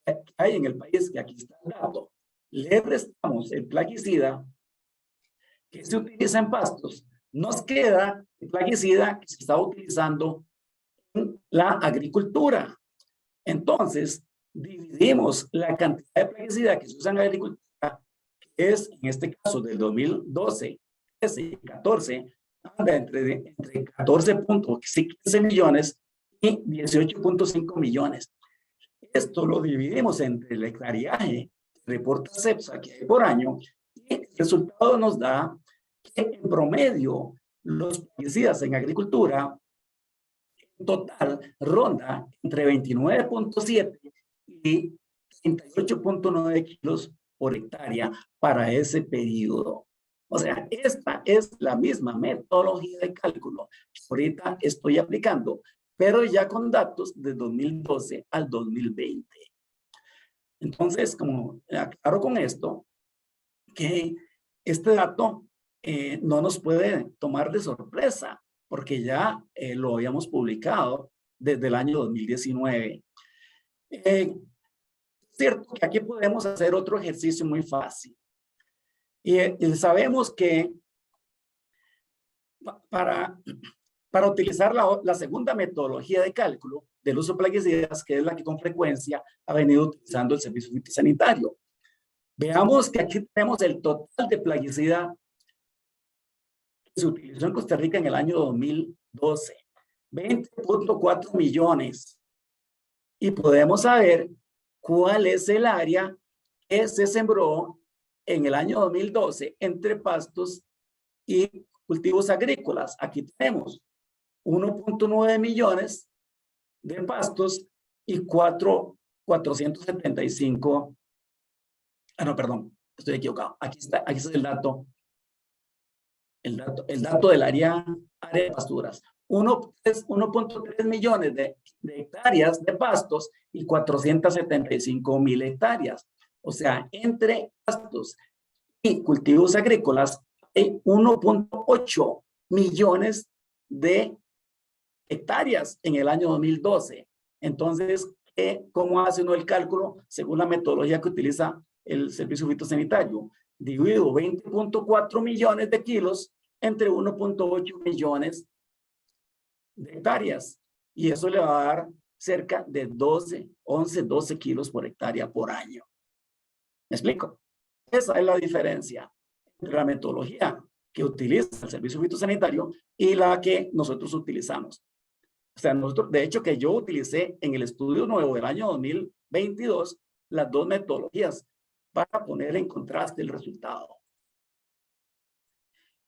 que hay en el país, que aquí está el dato, le restamos el plaguicida que se utiliza en pastos, nos queda el plaguicida que se está utilizando en la agricultura. Entonces, dividimos la cantidad de plaguicida que se usa en la agricultura, que es, en este caso, del 2012, 13 y 14, anda entre 14.15 millones y 18.5 millones. Esto lo dividimos entre el hectareaje que reporta CEPSA que hay por año y el resultado nos da que en promedio los plaguicidas en agricultura en total ronda entre 29.7 y 38.9 kilos por hectárea para ese periodo. O sea, esta es la misma metodología de cálculo que ahorita estoy aplicando, pero ya con datos de 2012 al 2020. Entonces, como aclaro con esto, que este dato no nos puede tomar de sorpresa, porque ya lo habíamos publicado desde el año 2019. Es cierto que aquí podemos hacer otro ejercicio muy fácil. Y sabemos que para utilizar la segunda metodología de cálculo del uso de plaguicidas, que es la que con frecuencia ha venido utilizando el servicio fitosanitario. Veamos que aquí tenemos el total de plaguicida que se utilizó en Costa Rica en el año 2012, 20.4 millones. Y podemos saber cuál es el área que se sembró en el año 2012 entre pastos y cultivos agrícolas. Aquí tenemos 1.9 millones de pastos y 475. No, perdón, estoy equivocado. Aquí está el dato. El dato del área de pasturas. 1.3 millones de hectáreas de pastos y 475,000 hectáreas. O sea, entre pastos y cultivos agrícolas hay 1.8 millones de hectáreas en el año 2012. Entonces, ¿cómo hace uno el cálculo según la metodología que utiliza el servicio fitosanitario? Divido 20.4 millones de kilos entre 1.8 millones de hectáreas. Y eso le va a dar cerca de 12 kilos por hectárea por año. ¿Me explico? Esa es la diferencia entre la metodología que utiliza el servicio fitosanitario y la que nosotros utilizamos. O sea, de hecho, que yo utilicé en el estudio nuevo del año 2022 las dos metodologías para poner en contraste el resultado.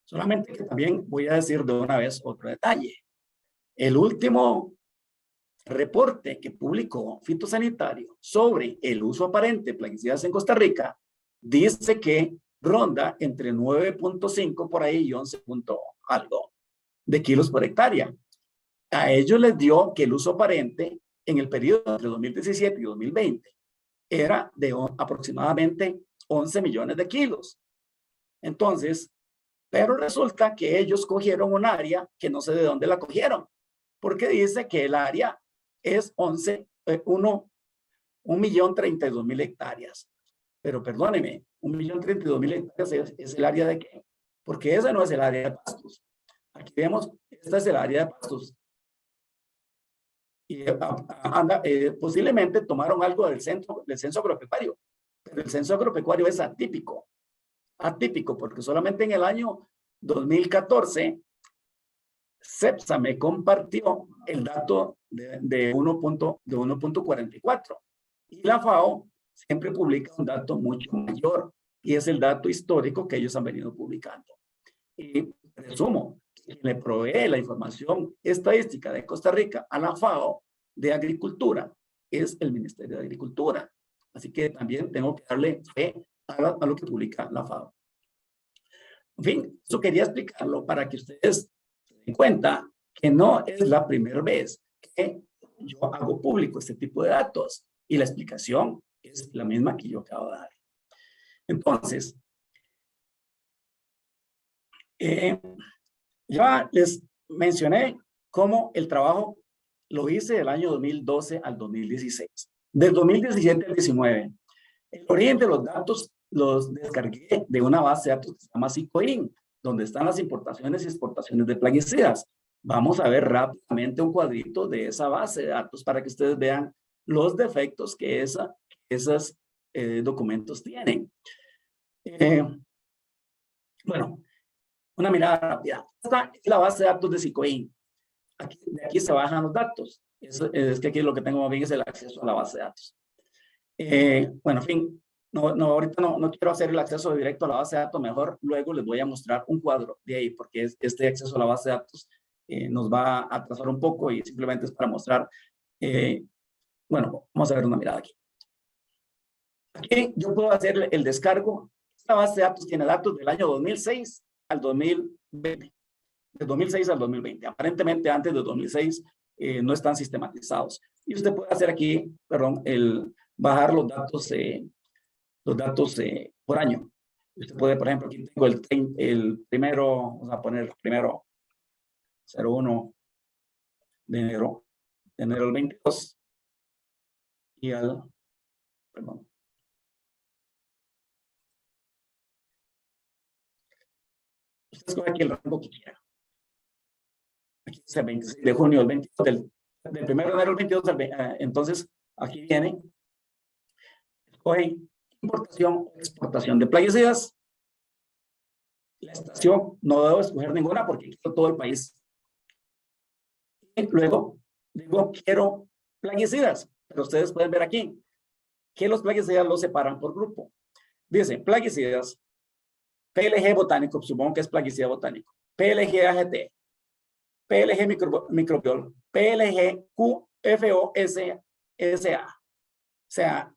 Solamente que también voy a decir de una vez otro detalle. El último reporte que publicó Fitosanitario sobre el uso aparente de plaguicidas en Costa Rica dice que ronda entre 9.5 por ahí y 11 algo de kilos por hectárea. A ellos les dio que el uso aparente en el periodo entre 2017 y 2020 era de aproximadamente 11 millones de kilos. Entonces, pero resulta que ellos cogieron un área que no sé de dónde la cogieron, porque dice que el área es 1.032.000 hectáreas. Pero perdóneme, 1.032.000 hectáreas es el área de qué? Porque esa no es el área de pastos. Aquí vemos, esta es el área de pastos. Y posiblemente tomaron algo del censo agropecuario, pero el censo agropecuario es atípico porque solamente en el año 2014 CEPSA me compartió el dato de 1.44 y la FAO siempre publica un dato mucho mayor y es el dato histórico que ellos han venido publicando. Y presumo que le provee la información estadística de Costa Rica a la FAO de Agricultura es el Ministerio de Agricultura. Así que también tengo que darle fe a lo que publica la FAO. En fin, eso quería explicarlo para que ustedes se den cuenta que no es la primera vez que yo hago público este tipo de datos y la explicación es la misma que yo acabo de dar. Entonces, ya les mencioné cómo el trabajo lo hice del año 2012 al 2016. Del 2017 al 19, el origen de los datos los descargué de una base de datos que se llama SICOIN, donde están las importaciones y exportaciones de plaguicidas. Vamos a ver rápidamente un cuadrito de esa base de datos para que ustedes vean los defectos que esos documentos tienen. Bueno, una mirada rápida. Esta es la base de datos de SICOIN. de aquí se bajan los datos. Es que aquí lo que tengo bien es el acceso a la base de datos. Bueno, en fin, ahorita no quiero hacer el acceso directo a la base de datos, mejor luego les voy a mostrar un cuadro de ahí, porque este acceso a la base de datos nos va a atrasar un poco y simplemente es para mostrar. Bueno, vamos a ver una mirada aquí. Aquí yo puedo hacer el descargo. Esta base de datos tiene datos del año 2006 al 2020. De 2006 al 2020. Aparentemente antes de 2006 no están sistematizados. Y usted puede hacer aquí, perdón, bajar los datos por año. Usted puede, por ejemplo, aquí tengo el primero, vamos a poner primero 01 de enero del 22 y perdón. Usted escoge aquí el rango que quiera. Aquí dice el 26 de junio del 22, del 1 de enero del 22 entonces aquí viene, escoge importación, exportación de plaguicidas. La estación no debo escoger ninguna porque quiero todo el país. Y luego digo, quiero plaguicidas, pero ustedes pueden ver aquí que los plaguicidas los separan por grupo. Dice, plaguicidas, PLG botánico, supongo que es plaguicida botánico, PLG AGT, PLG microbiol, PLG QFOSA. O sea,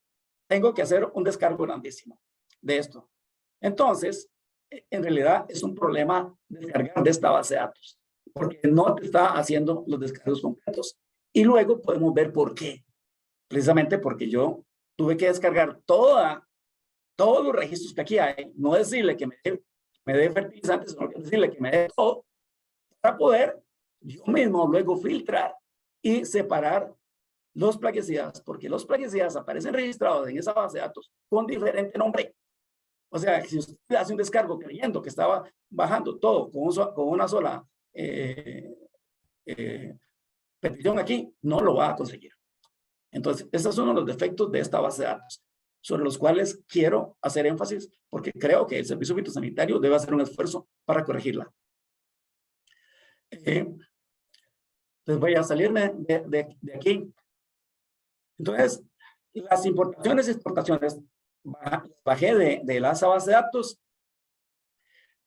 tengo que hacer un descargo grandísimo de esto. Entonces, en realidad es un problema descargar de esta base de datos, porque no te está haciendo los descargos completos. Y luego podemos ver por qué. Precisamente porque yo tuve que descargar todos los registros que aquí hay, no decirle que me dé fertilizantes, sino decirle que me dé todo, para poder yo mismo luego filtrar y separar los plaguicidas, porque los plaguicidas aparecen registrados en esa base de datos con diferente nombre. O sea, si usted hace un descargo creyendo que estaba bajando todo con una sola petición aquí, no lo va a conseguir. Entonces, esos son los defectos de esta base de datos, sobre los cuales quiero hacer énfasis, porque creo que el servicio fitosanitario debe hacer un esfuerzo para corregirla. Entonces voy a salirme de aquí. Entonces, las importaciones y exportaciones, bajé de la base de datos,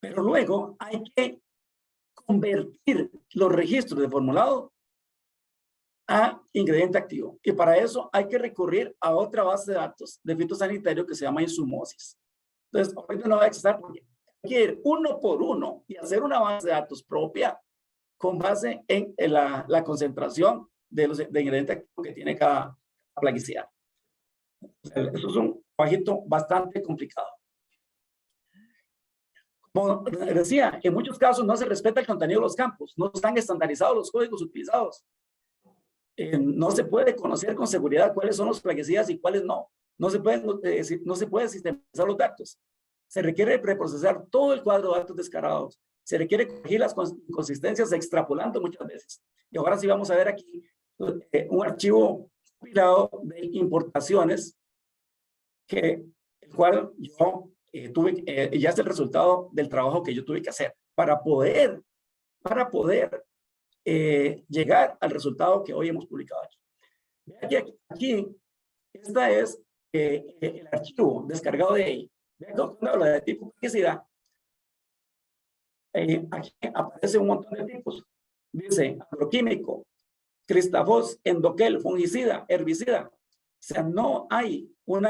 pero luego hay que convertir los registros de formulado a ingrediente activo. Y para eso hay que recurrir a otra base de datos de fitosanitario que se llama Insumosis. Entonces, ahorita no voy a acceder porque hay que ir uno por uno y hacer una base de datos propia con base en la concentración de ingrediente activo que tiene cada plaguicida. Eso es un trabajito bastante complicado. Como decía, en muchos casos no se respeta el contenido de los campos, no están estandarizados los códigos utilizados. No se puede conocer con seguridad cuáles son los plaguicidas y cuáles no. No se puede sistematizar los datos. Se requiere preprocesar todo el cuadro de datos descargados. Se requiere corregir las inconsistencias extrapolando muchas veces. Y ahora sí vamos a ver aquí un archivo compilado de importaciones el cual yo ya es el resultado del trabajo que yo tuve que hacer para poder llegar al resultado que hoy hemos publicado aquí. Aquí esta es el archivo descargado de ahí. Vean cuando habla de tipo plaguicida. Aquí aparece un montón de tipos. Dice agroquímico, cristafos, endoquel, fungicida, herbicida. O sea, no hay un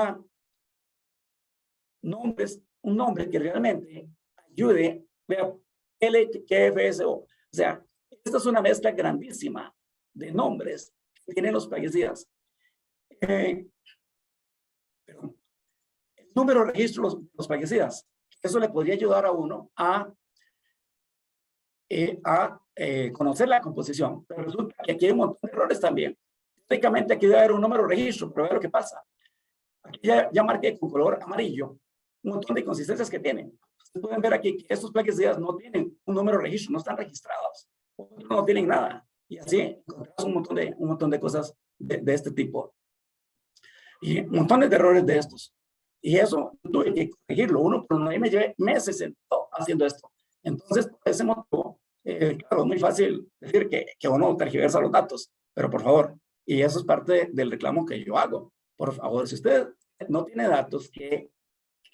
nombre que realmente ayude. Vea, LQFSO. O sea, esta es una mezcla grandísima de nombres que tienen los plaguicidas. Pero el número de registro de los plaguicidas, eso le podría ayudar a uno a conocer la composición. Pero resulta que aquí hay un montón de errores también. Técnicamente aquí debe haber un número de registro, pero vea lo que pasa. Aquí ya marqué con color amarillo un montón de inconsistencias que tienen. Ustedes pueden ver aquí que estos plaguicidas no tienen un número de registro, no están registrados. No tienen nada. Y así encontramos un montón de cosas de este tipo. Y montones de errores de estos. Y eso tuve que corregirlo uno por uno. Y me llevé meses haciendo esto. Entonces, por ese motivo, Claro, es muy fácil decir que uno tergiversa los datos, pero por favor, y eso es parte del reclamo que yo hago. Por favor, si usted no tiene datos que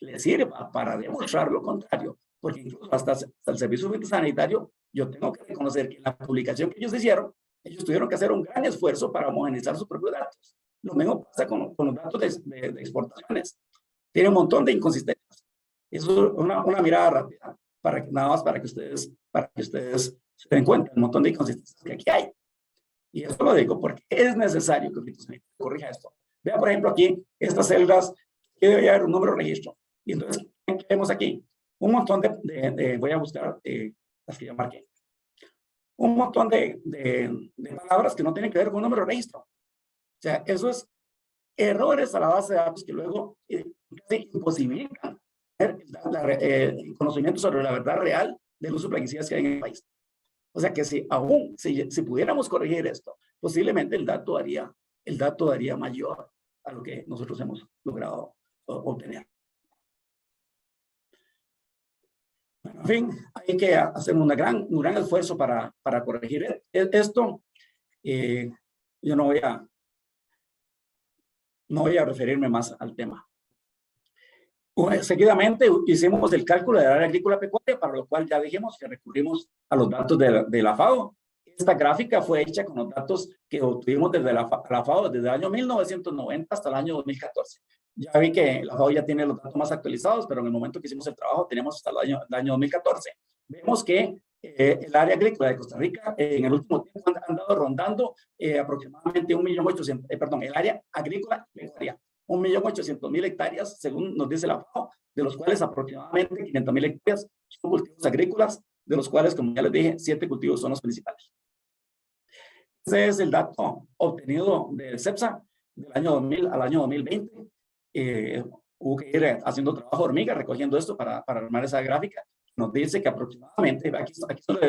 le sirva para demostrar lo contrario, porque incluso hasta el servicio sanitario, yo tengo que reconocer que en la publicación que ellos hicieron, ellos tuvieron que hacer un gran esfuerzo para homogeneizar sus propios datos. Lo mismo pasa con los datos de exportaciones. Tiene un montón de inconsistencias. Eso es una mirada rápida, nada más para que ustedes se den cuenta del montón de inconsistencias que aquí hay. Y eso lo digo porque es necesario que el corrija esto. Vea, por ejemplo, aquí, estas celdas, que debe haber un número de registro. Y entonces, ¿qué vemos aquí? Un montón voy a buscar las que ya marqué. Un montón de palabras que no tienen que ver con un número de registro. O sea, eso es errores a la base de datos que luego imposibilitan el conocimiento sobre la verdad real del uso de plaguicidas que hay en el país. O sea que si pudiéramos corregir esto, posiblemente el dato daría mayor a lo que nosotros hemos logrado obtener. Bueno, en fin, hay que hacer un gran esfuerzo para corregir esto. Yo no voy a referirme más al tema. Seguidamente hicimos el cálculo del área agrícola pecuaria, para lo cual ya dijimos que recurrimos a los datos de la FAO. Esta gráfica fue hecha con los datos que obtuvimos desde la FAO desde el año 1990 hasta el año 2014. Ya vi que la FAO ya tiene los datos más actualizados, pero en el momento que hicimos el trabajo teníamos hasta el año 2014. Vemos que el área agrícola de Costa Rica en el último tiempo han andado rondando aproximadamente 1.800.000, el área agrícola pecuaria, 1.800.000 hectáreas, según nos dice la FAO, de los cuales aproximadamente 500.000 hectáreas son cultivos agrícolas, de los cuales, como ya les dije, 7 cultivos son los principales. Ese es el dato obtenido de CEPSA del año 2000 al año 2020. Hubo que ir haciendo trabajo hormiga, recogiendo esto para armar esa gráfica. Nos dice que aproximadamente, aquí solo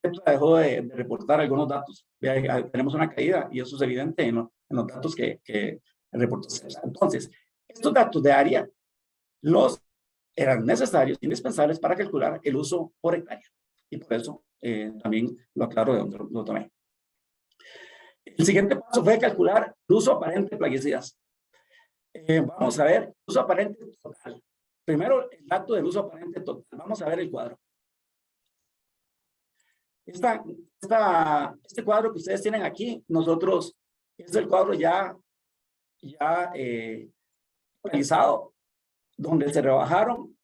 CEPSA dejó de reportar algunos datos. Tenemos una caída y eso es evidente en los datos que reportó CEPSA. Entonces, estos datos de área eran necesarios, indispensables para calcular el uso por hectárea. Y por eso también lo aclaro de donde lo tomé. El siguiente paso fue calcular el uso aparente de plaguicidas. Vamos a ver el uso aparente total. Primero, el dato del uso aparente total. Vamos a ver el cuadro. Este cuadro que ustedes tienen aquí, es el cuadro ya realizado, donde se rebajaron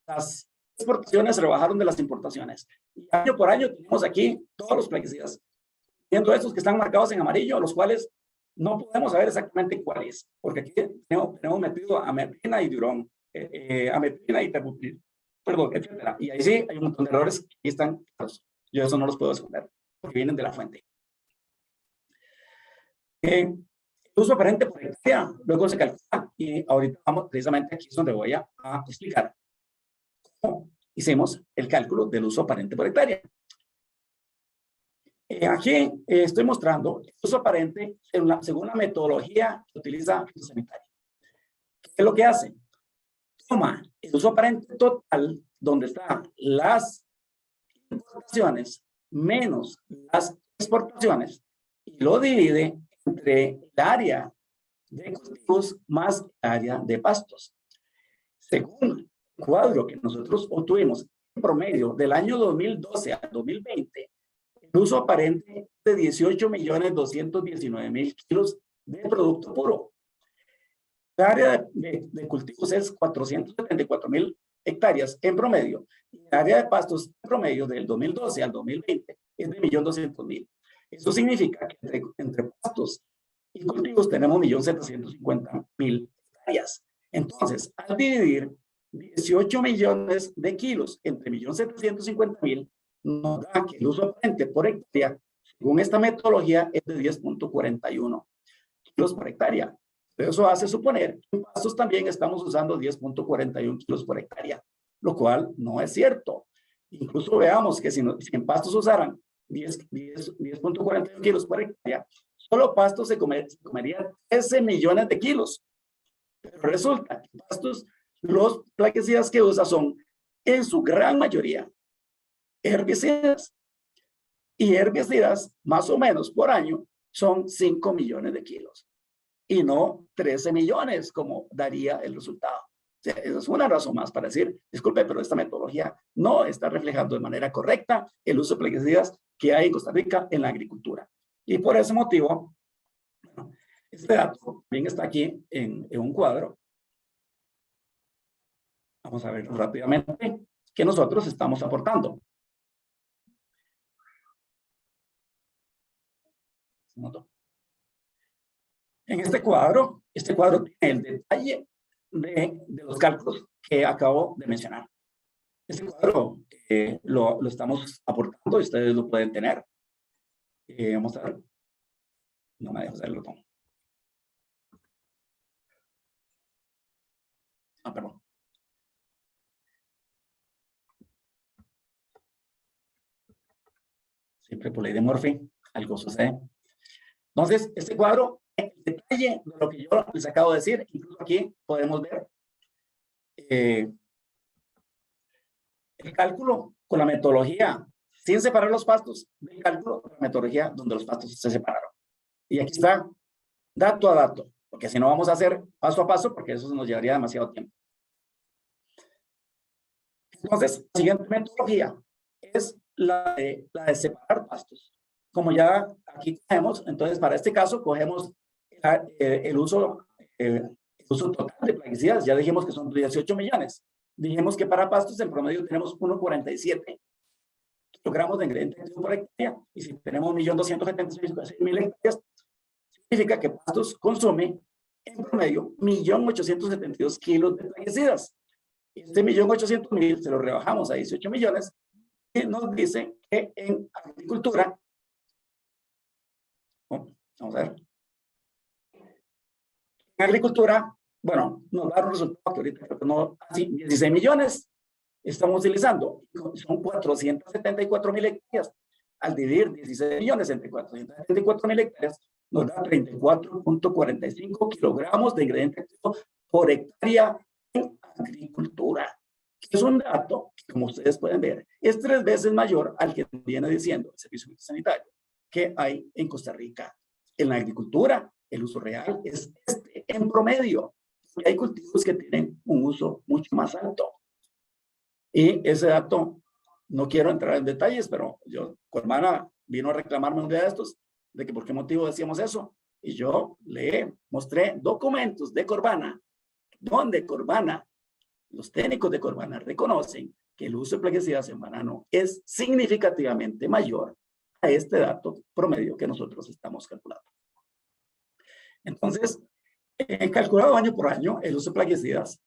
las exportaciones, se rebajaron de las importaciones. Y año por año tenemos aquí todos los plaguicidas, viendo estos que están marcados en amarillo, los cuales no podemos saber exactamente cuáles, porque aquí tenemos metido ametrina y durón, ametrina y terbupril, perdón, etcétera. Y ahí sí hay un montón de errores que aquí están. Yo eso no los puedo esconder, porque vienen de la fuente. El uso aparente por hectárea luego se calcula, y ahorita vamos, precisamente aquí es donde voy a explicar cómo hicimos el cálculo del uso aparente por hectárea. Aquí estoy mostrando el uso aparente según la metodología que utiliza Fitosanitaria. ¿Qué es lo que hace? Toma el uso aparente total, donde están las importaciones menos las exportaciones, y lo divide entre el área de cultivos más el área de pastos. Según el cuadro que nosotros obtuvimos en promedio del año 2012 al 2020, el uso aparente de 18.219.000 kilos de producto puro. El área de cultivos es 474.000 hectáreas en promedio. Y el área de pastos en promedio del 2012 al 2020 es de 1.200.000. Eso significa que entre pastos y cultivos tenemos 1.750.000 hectáreas. Entonces, al dividir 18 millones de kilos entre 1.750.000, nos da que el uso aparente por hectárea, según esta metodología, es de 10.41 kilos por hectárea. Eso hace suponer que en pastos también estamos usando 10.41 kilos por hectárea, lo cual no es cierto. Incluso veamos que si en pastos usaran 10.41 kilos por hectárea, solo pastos se comerían 13 millones de kilos. Pero resulta que pastos, los plaguicidas que usa son, en su gran mayoría, herbicidas, Y herbicidas, más o menos por año, son 5 millones de kilos. Y no 13 millones como daría el resultado. O sea, esa es una razón más para decir, disculpe, pero esta metodología no está reflejando de manera correcta el uso de plaguicidas que hay en Costa Rica en la agricultura. Y por ese motivo, bueno, este dato también está aquí en un cuadro. Vamos a ver rápidamente que nosotros estamos aportando. En este cuadro tiene el detalle de los cálculos que acabo de mencionar. Este cuadro lo estamos aportando y ustedes lo pueden tener. Vamos a ver. No me dejo hacerlo. Perdón. Siempre por ley de Murphy, algo sucede. Entonces, este cuadro, el detalle de lo que yo les acabo de decir, incluso aquí podemos ver el cálculo con la metodología sin separar los pastos, del cálculo con la metodología donde los pastos se separaron. Y aquí está dato a dato, porque si no vamos a hacer paso a paso, porque eso nos llevaría demasiado tiempo. Entonces, la siguiente metodología es la de separar pastos. Como ya aquí cogemos, entonces para este caso cogemos el uso total de plaguicidas. Ya dijimos que son 18 millones. Dijimos que para pastos en promedio tenemos 1,47 kilogramos de ingrediente activo por hectárea. Y si tenemos 1.276.000 hectáreas, significa que pastos consume en promedio 1.872 kilos de plaguicidas. Este 1.800.000 se lo rebajamos a 18 millones y nos dice que en agricultura, vamos a ver, en agricultura, bueno, nos da un resultado que ahorita creo que no, así, 16 millones estamos utilizando, son 474.000 hectáreas. Al dividir 16 millones entre 474.000 hectáreas, nos da 34.45 kilogramos de ingrediente activo por hectárea en agricultura. Es un dato que, como ustedes pueden ver, es 3 veces mayor al que viene diciendo el Servicio Sanitario que hay en Costa Rica. En la agricultura, el uso real es en promedio. Hay cultivos que tienen un uso mucho más alto. Y ese dato, no quiero entrar en detalles, pero Corvana vino a reclamarme un día de estos, de que por qué motivo decíamos eso. Y yo le mostré documentos de Corvana, donde Corvana, los técnicos de Corvana reconocen que el uso de plaguicidas en banano es significativamente mayor a este dato promedio que nosotros estamos calculando. Entonces, calculado año por año, el uso de plaguicidas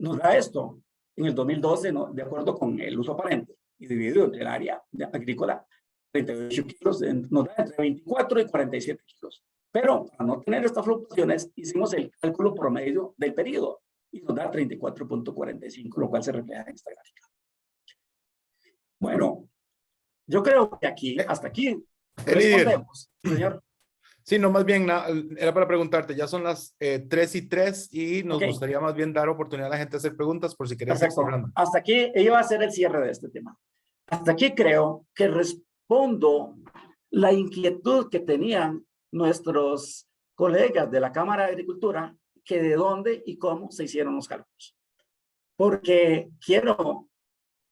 nos da esto. En el 2012, ¿no? De acuerdo con el uso aparente y dividido entre el área agrícola, 38 kilos, nos da entre 24 y 47 kilos. Pero para no tener estas fluctuaciones, hicimos el cálculo promedio del periodo y nos da 34.45, lo cual se refleja en esta gráfica. Bueno, yo creo que aquí, hasta aquí, respondemos, señor. Sí, no, más bien era para preguntarte, ya son las 3:03 y nos gustaría más bien dar oportunidad a la gente de hacer preguntas por si queréis. Hasta aquí iba a ser el cierre de este tema. Hasta aquí creo que respondo la inquietud que tenían nuestros colegas de la Cámara de Agricultura, que de dónde y cómo se hicieron los cálculos. Porque quiero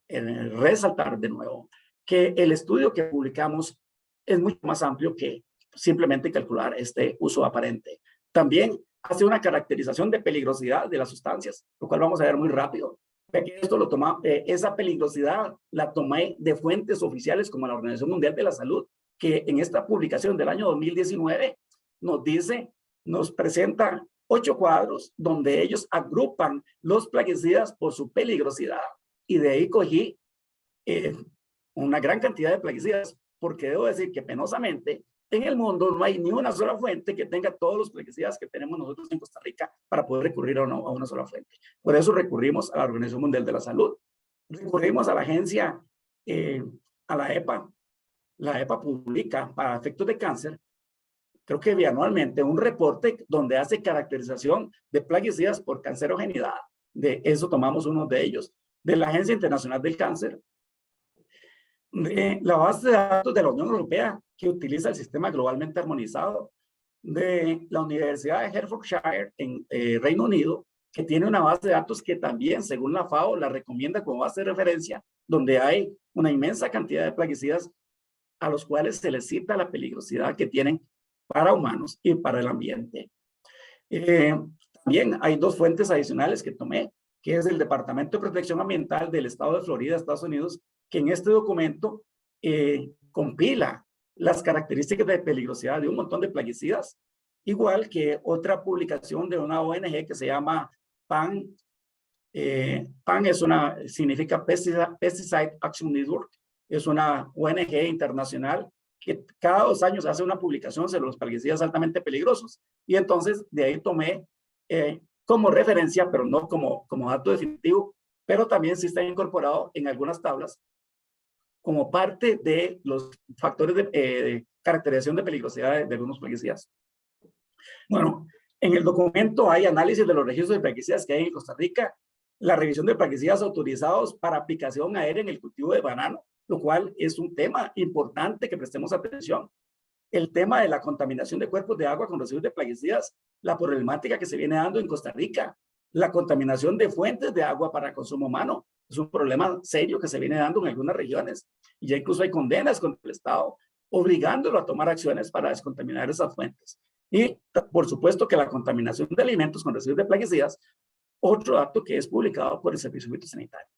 resaltar de nuevo que el estudio que publicamos es mucho más amplio que simplemente calcular este uso aparente. También hace una caracterización de peligrosidad de las sustancias, lo cual vamos a ver muy rápido. Que esto lo toma, esa peligrosidad la tomé de fuentes oficiales como la Organización Mundial de la Salud, que en esta publicación del año 2019 nos dice, nos presenta 8 cuadros donde ellos agrupan los plaguicidas por su peligrosidad. Y de ahí cogí una gran cantidad de plaguicidas, porque debo decir que penosamente en el mundo no hay ni una sola fuente que tenga todos los plaguicidas que tenemos nosotros en Costa Rica para poder recurrir a una sola fuente. Por eso recurrimos a la Organización Mundial de la Salud, recurrimos a la agencia, a la EPA. La EPA publica para efectos de cáncer, creo que bianualmente, un reporte donde hace caracterización de plaguicidas por cancerogenidad. De eso tomamos uno de ellos. De la Agencia Internacional del Cáncer, de la base de datos de la Unión Europea que utiliza el sistema globalmente armonizado de la Universidad de Hertfordshire en Reino Unido, que tiene una base de datos que también, según la FAO, la recomienda como base de referencia, donde hay una inmensa cantidad de plaguicidas a los cuales se les cita la peligrosidad que tienen para humanos y para el ambiente. También hay dos fuentes adicionales que tomé, que es el Departamento de Protección Ambiental del Estado de Florida, Estados Unidos, que en este documento compila las características de peligrosidad de un montón de plaguicidas, igual que otra publicación de una ONG que se llama PAN. PAN significa Pesticide Action Network, es una ONG internacional que cada 2 años hace una publicación sobre los plaguicidas altamente peligrosos. Y entonces de ahí tomé como referencia, pero no como dato definitivo, pero también sí está incorporado en algunas tablas como parte de los factores de caracterización de peligrosidad de algunos plaguicidas. Bueno, en el documento hay análisis de los registros de plaguicidas que hay en Costa Rica, la revisión de plaguicidas autorizados para aplicación aérea en el cultivo de banano, lo cual es un tema importante que prestemos atención. El tema de la contaminación de cuerpos de agua con residuos de plaguicidas, la problemática que se viene dando en Costa Rica, la contaminación de fuentes de agua para consumo humano, es un problema serio que se viene dando en algunas regiones. Y ya incluso hay condenas contra el Estado obligándolo a tomar acciones para descontaminar esas fuentes. Y por supuesto que la contaminación de alimentos con residuos de plaguicidas, otro dato que es publicado por el Servicio Fitosanitario.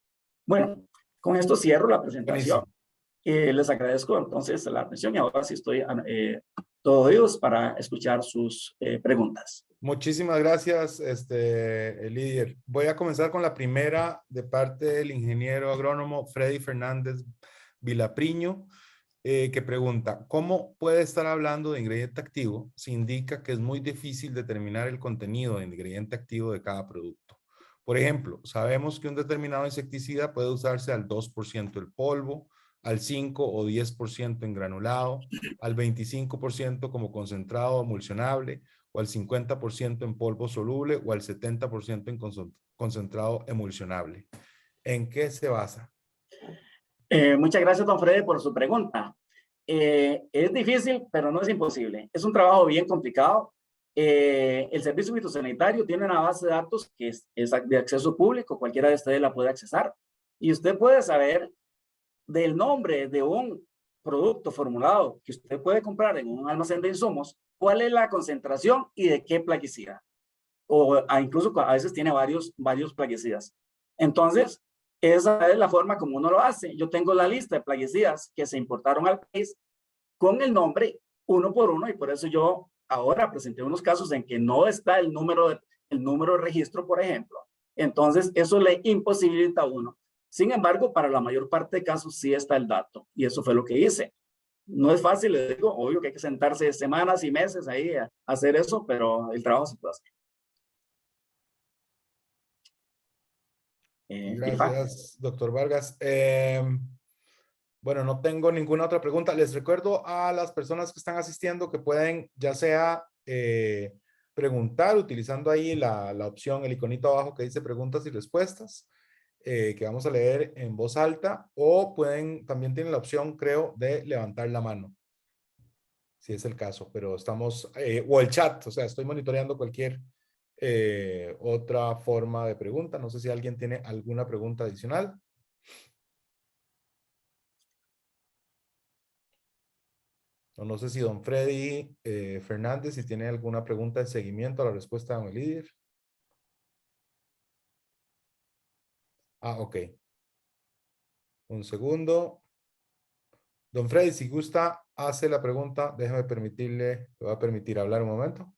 Bueno, con esto cierro la presentación. Les agradezco entonces la atención y ahora sí estoy todo oídos para escuchar sus preguntas. Muchísimas gracias, líder. Voy a comenzar con la primera de parte del ingeniero agrónomo Freddy Fernández Vilapriño, que pregunta, ¿cómo puede estar hablando de ingrediente activo si indica que es muy difícil determinar el contenido de ingrediente activo de cada producto? Por ejemplo, sabemos que un determinado insecticida puede usarse al 2% el polvo, al 5 o 10% en granulado, al 25% como concentrado emulsionable, o al 50% en polvo soluble, o al 70% en concentrado emulsionable. ¿En qué se basa? Muchas gracias, don Freddy, por su pregunta. Es difícil, pero no es imposible. Es un trabajo bien complicado. El Servicio Fitosanitario tiene una base de datos que es de acceso público, cualquiera de ustedes la puede accesar, y usted puede saber del nombre de un producto formulado que usted puede comprar en un almacén de insumos, cuál es la concentración y de qué plaguicida. O incluso a veces tiene varios plaguicidas. Entonces, esa es la forma como uno lo hace. Yo tengo la lista de plaguicidas que se importaron al país con el nombre uno por uno, y por eso yo ahora presenté unos casos en que no está el número de registro, por ejemplo. Entonces, eso le imposibilita a uno. Sin embargo, para la mayor parte de casos sí está el dato, y eso fue lo que hice. No es fácil, le digo, obvio que hay que sentarse semanas y meses ahí a hacer eso, pero el trabajo se puede hacer. Gracias, doctor Vargas. Bueno, no tengo ninguna otra pregunta. Les recuerdo a las personas que están asistiendo que pueden ya sea preguntar utilizando ahí la opción, el iconito abajo que dice preguntas y respuestas, que vamos a leer en voz alta, o también tienen la opción, creo, de levantar la mano, si es el caso, pero estamos, o el chat, o sea, estoy monitoreando cualquier otra forma de pregunta. No sé si alguien tiene alguna pregunta adicional. No sé si don Freddy Fernández, si tiene alguna pregunta de seguimiento a la respuesta de don líder. Ah, ok. Un segundo. Don Freddy, si gusta, hace la pregunta. Déjame le voy a permitir hablar un momento.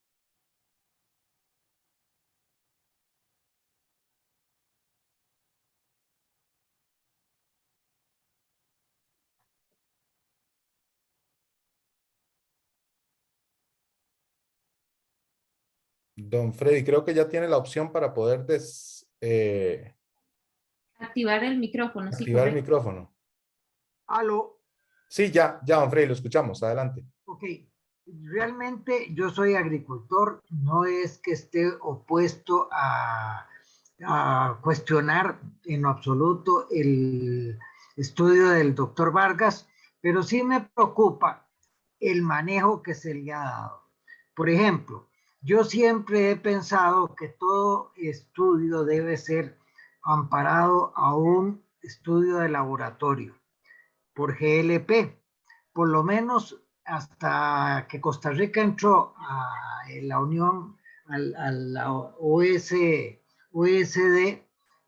Don Freddy, creo que ya tiene la opción para poder activar el micrófono. Activar el micrófono. Aló. Sí, ya, don Freddy, lo escuchamos. Adelante. Ok. Realmente yo soy agricultor, no es que esté opuesto a cuestionar en absoluto el estudio del doctor Vargas, pero sí me preocupa el manejo que se le ha dado. Por ejemplo, yo siempre he pensado que todo estudio debe ser amparado a un estudio de laboratorio por GLP, por lo menos hasta que Costa Rica entró a la Unión, a la OSD,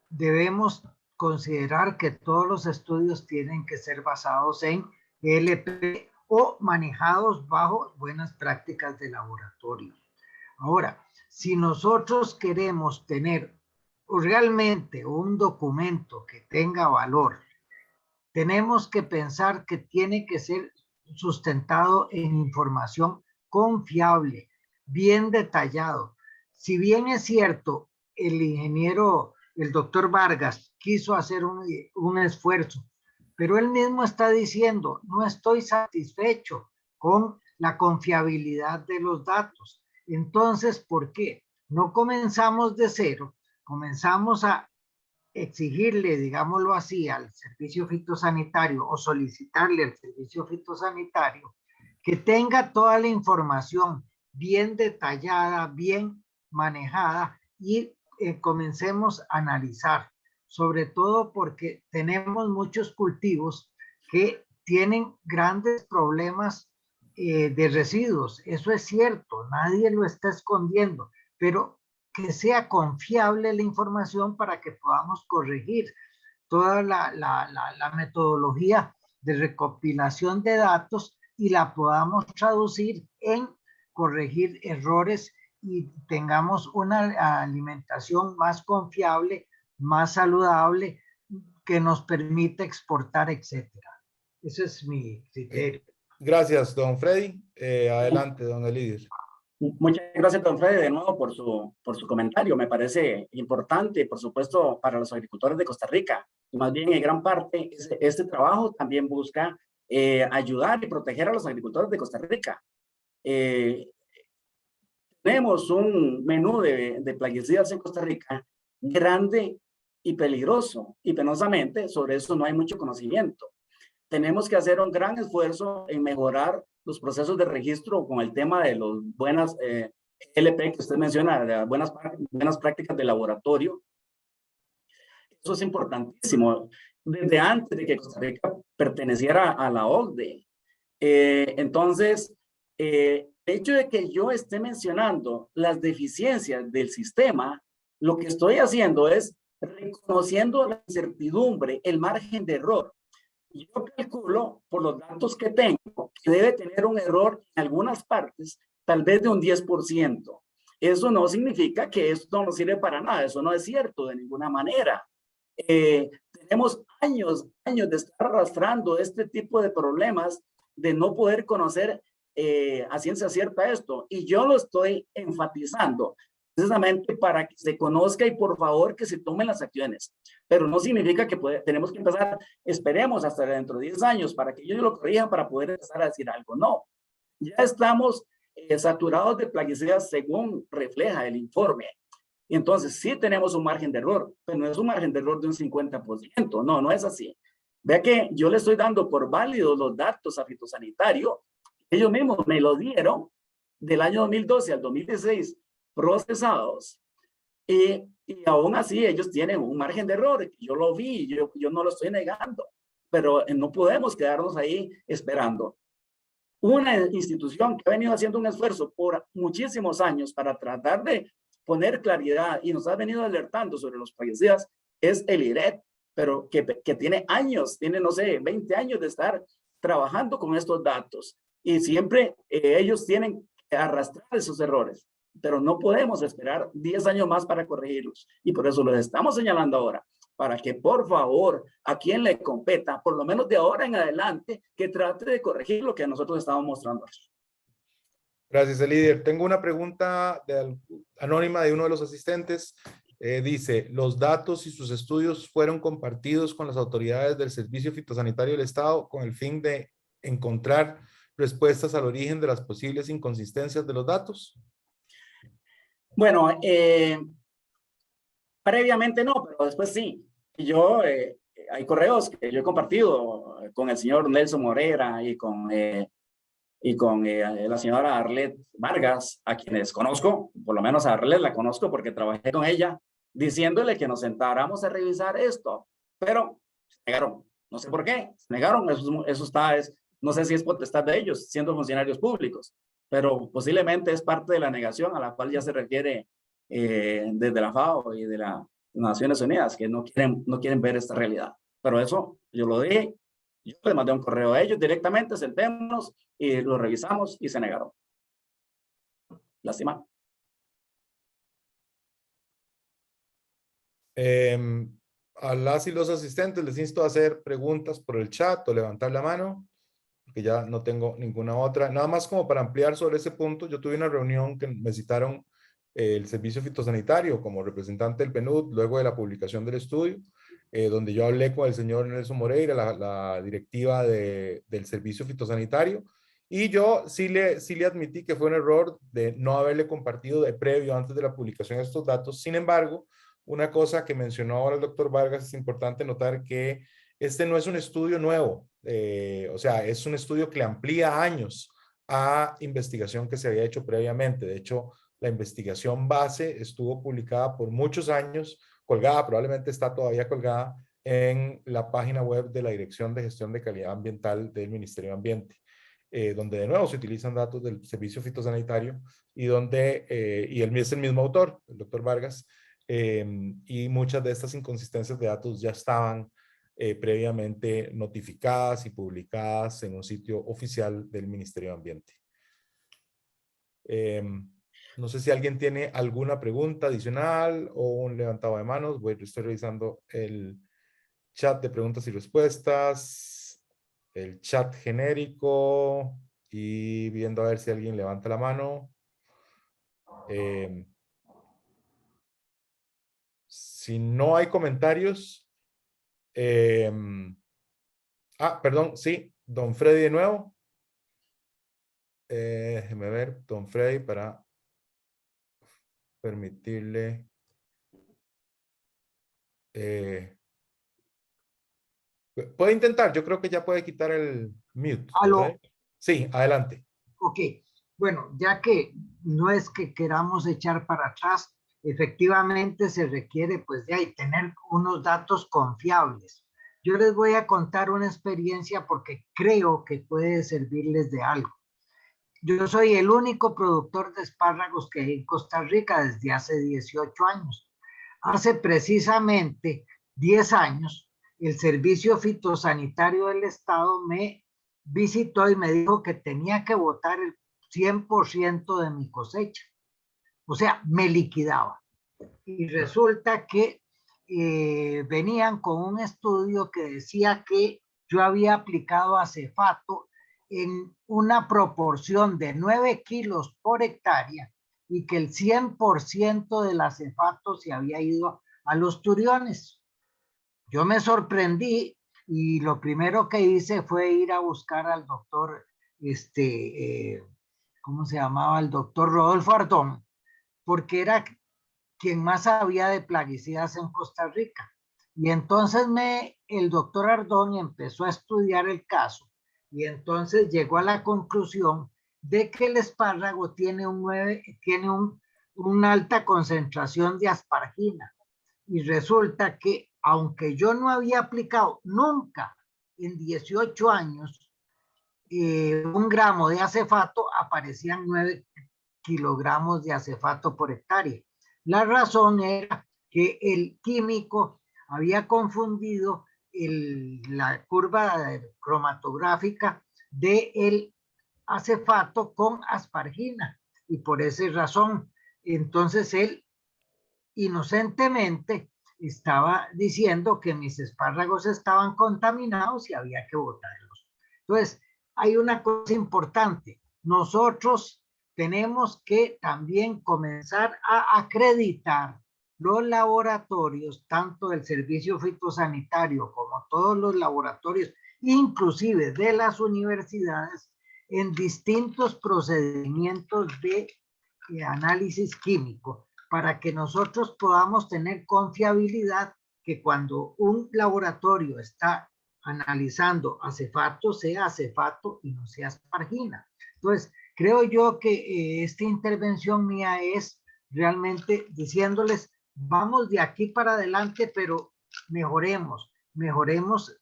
debemos considerar que todos los estudios tienen que ser basados en GLP o manejados bajo buenas prácticas de laboratorio. Ahora, si nosotros queremos tener realmente un documento que tenga valor, tenemos que pensar que tiene que ser sustentado en información confiable, bien detallado. Si bien es cierto, el ingeniero, el doctor Vargas, quiso hacer un esfuerzo, pero él mismo está diciendo, no estoy satisfecho con la confiabilidad de los datos. Entonces, ¿por qué? No comenzamos de cero, comenzamos a exigirle, digámoslo así, al servicio fitosanitario o solicitarle al servicio fitosanitario que tenga toda la información bien detallada, bien manejada y comencemos a analizar, sobre todo porque tenemos muchos cultivos que tienen grandes problemas de residuos. Eso es cierto, nadie lo está escondiendo, pero que sea confiable la información para que podamos corregir toda la metodología de recopilación de datos y la podamos traducir en corregir errores y tengamos una alimentación más confiable, más saludable, que nos permita exportar, etcétera. Ese es mi criterio. Gracias, don Freddy. Adelante, don Elidio. Muchas gracias, don Freddy, de nuevo por su comentario. Me parece importante, por supuesto, para los agricultores de Costa Rica. Y más bien, en gran parte, este trabajo también busca ayudar y proteger a los agricultores de Costa Rica. Tenemos un menú de plaguicidas en Costa Rica grande y peligroso. Y penosamente, sobre eso no hay mucho conocimiento. Tenemos que hacer un gran esfuerzo en mejorar los procesos de registro con el tema de los buenas LP que usted menciona, de buenas prácticas de laboratorio. Eso es importantísimo. Desde antes de que Costa Rica perteneciera a la OCDE. Entonces, el hecho de que yo esté mencionando las deficiencias del sistema, lo que estoy haciendo es reconociendo la incertidumbre, el margen de error. Yo calculo, por los datos que tengo, que debe tener un error en algunas partes, tal vez de un 10%. Eso no significa que esto no sirve para nada. Eso no es cierto de ninguna manera. Tenemos años de estar arrastrando este tipo de problemas, de no poder conocer a ciencia cierta esto. Y yo lo estoy enfatizando precisamente para que se conozca y por favor que se tomen las acciones. Pero no significa que tenemos que empezar, esperemos hasta dentro de 10 años para que ellos lo corrijan para poder empezar a decir algo. No, ya estamos saturados de plaguicidas según refleja el informe. Y entonces sí tenemos un margen de error, pero no es un margen de error de un 50%. No, no es así. Vea que yo le estoy dando por válidos los datos a fitosanitario. Ellos mismos me lo dieron del año 2012 al 2016 procesados. Y aún así ellos tienen un margen de error. Yo lo vi, yo no lo estoy negando, pero no podemos quedarnos ahí esperando. Una institución que ha venido haciendo un esfuerzo por muchísimos años para tratar de poner claridad y nos ha venido alertando sobre los plaguicidas es el IRET, pero que tiene años, tiene, no sé, 20 años de estar trabajando con estos datos y siempre ellos tienen que arrastrar esos errores, pero no podemos esperar 10 años más para corregirlos y por eso los estamos señalando ahora, para que por favor a quien le competa, por lo menos de ahora en adelante, que trate de corregir lo que nosotros estamos mostrando. Gracias, líder. Tengo una pregunta anónima de uno de los asistentes. Dice, ¿los datos y sus estudios fueron compartidos con las autoridades del Servicio Fitosanitario del Estado con el fin de encontrar respuestas al origen de las posibles inconsistencias de los datos? Bueno, previamente no, pero después sí. Yo hay correos que yo he compartido con el señor Nelson Morera y con la señora Arlet Vargas, a quienes conozco, por lo menos a Arlet la conozco porque trabajé con ella, diciéndole que nos sentáramos a revisar esto, pero se negaron. No sé por qué, se negaron. Eso está, no sé si es potestad de ellos, siendo funcionarios públicos, pero posiblemente es parte de la negación a la cual ya se refiere desde la FAO y de las Naciones Unidas, que no quieren ver esta realidad. Pero eso yo lo dije, yo les mandé un correo a ellos directamente, sentémonos y lo revisamos y se negaron. Lástima. A las y los asistentes les insto a hacer preguntas por el chat o levantar la mano, porque ya no tengo ninguna otra. Nada más como para ampliar sobre ese punto, yo tuve una reunión que me citaron el Servicio Fitosanitario como representante del PNUD luego de la publicación del estudio, donde yo hablé con el señor Nelson Moreira, la directiva del Servicio Fitosanitario, y yo sí le admití que fue un error de no haberle compartido de previo antes de la publicación de estos datos. Sin embargo, una cosa que mencionó ahora el doctor Vargas, es importante notar que este no es un estudio nuevo, o sea, es un estudio que le amplía años a investigación que se había hecho previamente. De hecho, la investigación base estuvo publicada por muchos años, colgada, probablemente está todavía colgada en la página web de la Dirección de Gestión de Calidad Ambiental del Ministerio de Ambiente, donde de nuevo se utilizan datos del Servicio Fitosanitario y y él es el mismo autor, el doctor Vargas, y muchas de estas inconsistencias de datos ya estaban previamente notificadas y publicadas en un sitio oficial del Ministerio de Ambiente. No sé si alguien tiene alguna pregunta adicional o un levantado de manos. Estoy revisando el chat de preguntas y respuestas, el chat genérico y viendo a ver si alguien levanta la mano. Si no hay comentarios, perdón, sí, don Freddy de nuevo. Déjeme ver, don Freddy, para permitirle. Puede intentar, yo creo que ya puede quitar el mute. ¿Aló? Sí, adelante. Ok, bueno, ya que no es que queramos echar para atrás, efectivamente se requiere pues de ahí tener unos datos confiables. Yo les voy a contar una experiencia porque creo que puede servirles de algo. Yo soy el único productor de espárragos que hay en Costa Rica desde hace 18 años. Hace precisamente 10 años, el Servicio Fitosanitario del Estado me visitó y me dijo que tenía que botar el 100% de mi cosecha. O sea, me liquidaba. Y resulta que venían con un estudio que decía que yo había aplicado acefato en una proporción de 9 kilos por hectárea y que el 100% del acefato se había ido a los turiones. Yo me sorprendí y lo primero que hice fue ir a buscar al doctor, ¿cómo se llamaba? El doctor Rodolfo Ardón, porque era quien más sabía de plaguicidas en Costa Rica. Y entonces el doctor Ardón empezó a estudiar el caso y entonces llegó a la conclusión de que el espárrago tiene una alta concentración de aspargina. Y resulta que, aunque yo no había aplicado nunca en 18 años 1 gramo de acefato, aparecían 9 kilogramos de acefato por hectárea. La razón era que el químico había confundido la curva cromatográfica del acefato con aspargina y por esa razón, entonces él inocentemente estaba diciendo que mis espárragos estaban contaminados y había que botarlos. Entonces, hay una cosa importante. Nosotros tenemos que también comenzar a acreditar los laboratorios, tanto del Servicio Fitosanitario como todos los laboratorios, inclusive de las universidades, en distintos procedimientos de análisis químico, para que nosotros podamos tener confiabilidad que cuando un laboratorio está analizando acefato, sea acefato y no sea aspargina. Entonces, creo yo que esta intervención mía es realmente diciéndoles, vamos de aquí para adelante, pero mejoremos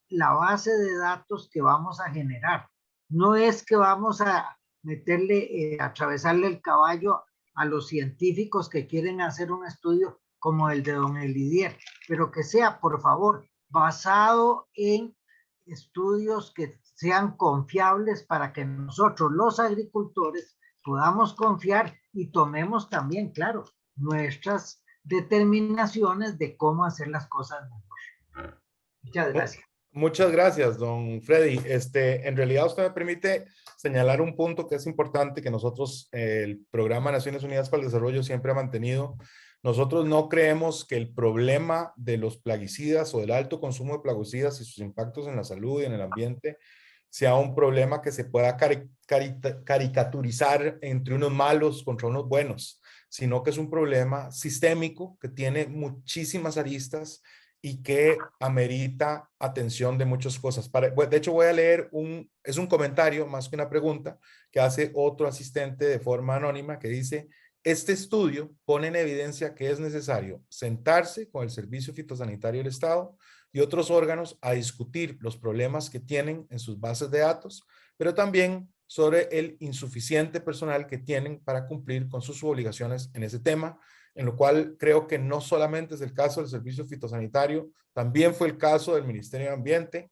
la base de datos que vamos a generar. No es que vamos a meterle, atravesarle el caballo a los científicos que quieren hacer un estudio como el de don Elidier, pero que sea, por favor, basado en estudios que sean confiables para que nosotros, los agricultores, podamos confiar y tomemos también, claro, nuestras determinaciones de cómo hacer las cosas mejor. Muchas gracias. Muchas gracias, don Freddy. En realidad usted me permite señalar un punto que es importante que nosotros, el Programa Naciones Unidas para el Desarrollo siempre ha mantenido. Nosotros no creemos que el problema de los plaguicidas o del alto consumo de plaguicidas y sus impactos en la salud y en el ambiente sea un problema que se pueda caricaturizar entre unos malos contra unos buenos, sino que es un problema sistémico que tiene muchísimas aristas y que amerita atención de muchas cosas. De hecho, voy a leer es un comentario más que una pregunta que hace otro asistente de forma anónima que dice: este estudio pone en evidencia que es necesario sentarse con el Servicio Fitosanitario del Estado y otros órganos a discutir los problemas que tienen en sus bases de datos, pero también sobre el insuficiente personal que tienen para cumplir con sus obligaciones en ese tema, en lo cual creo que no solamente es el caso del Servicio Fitosanitario, también fue el caso del Ministerio de Ambiente,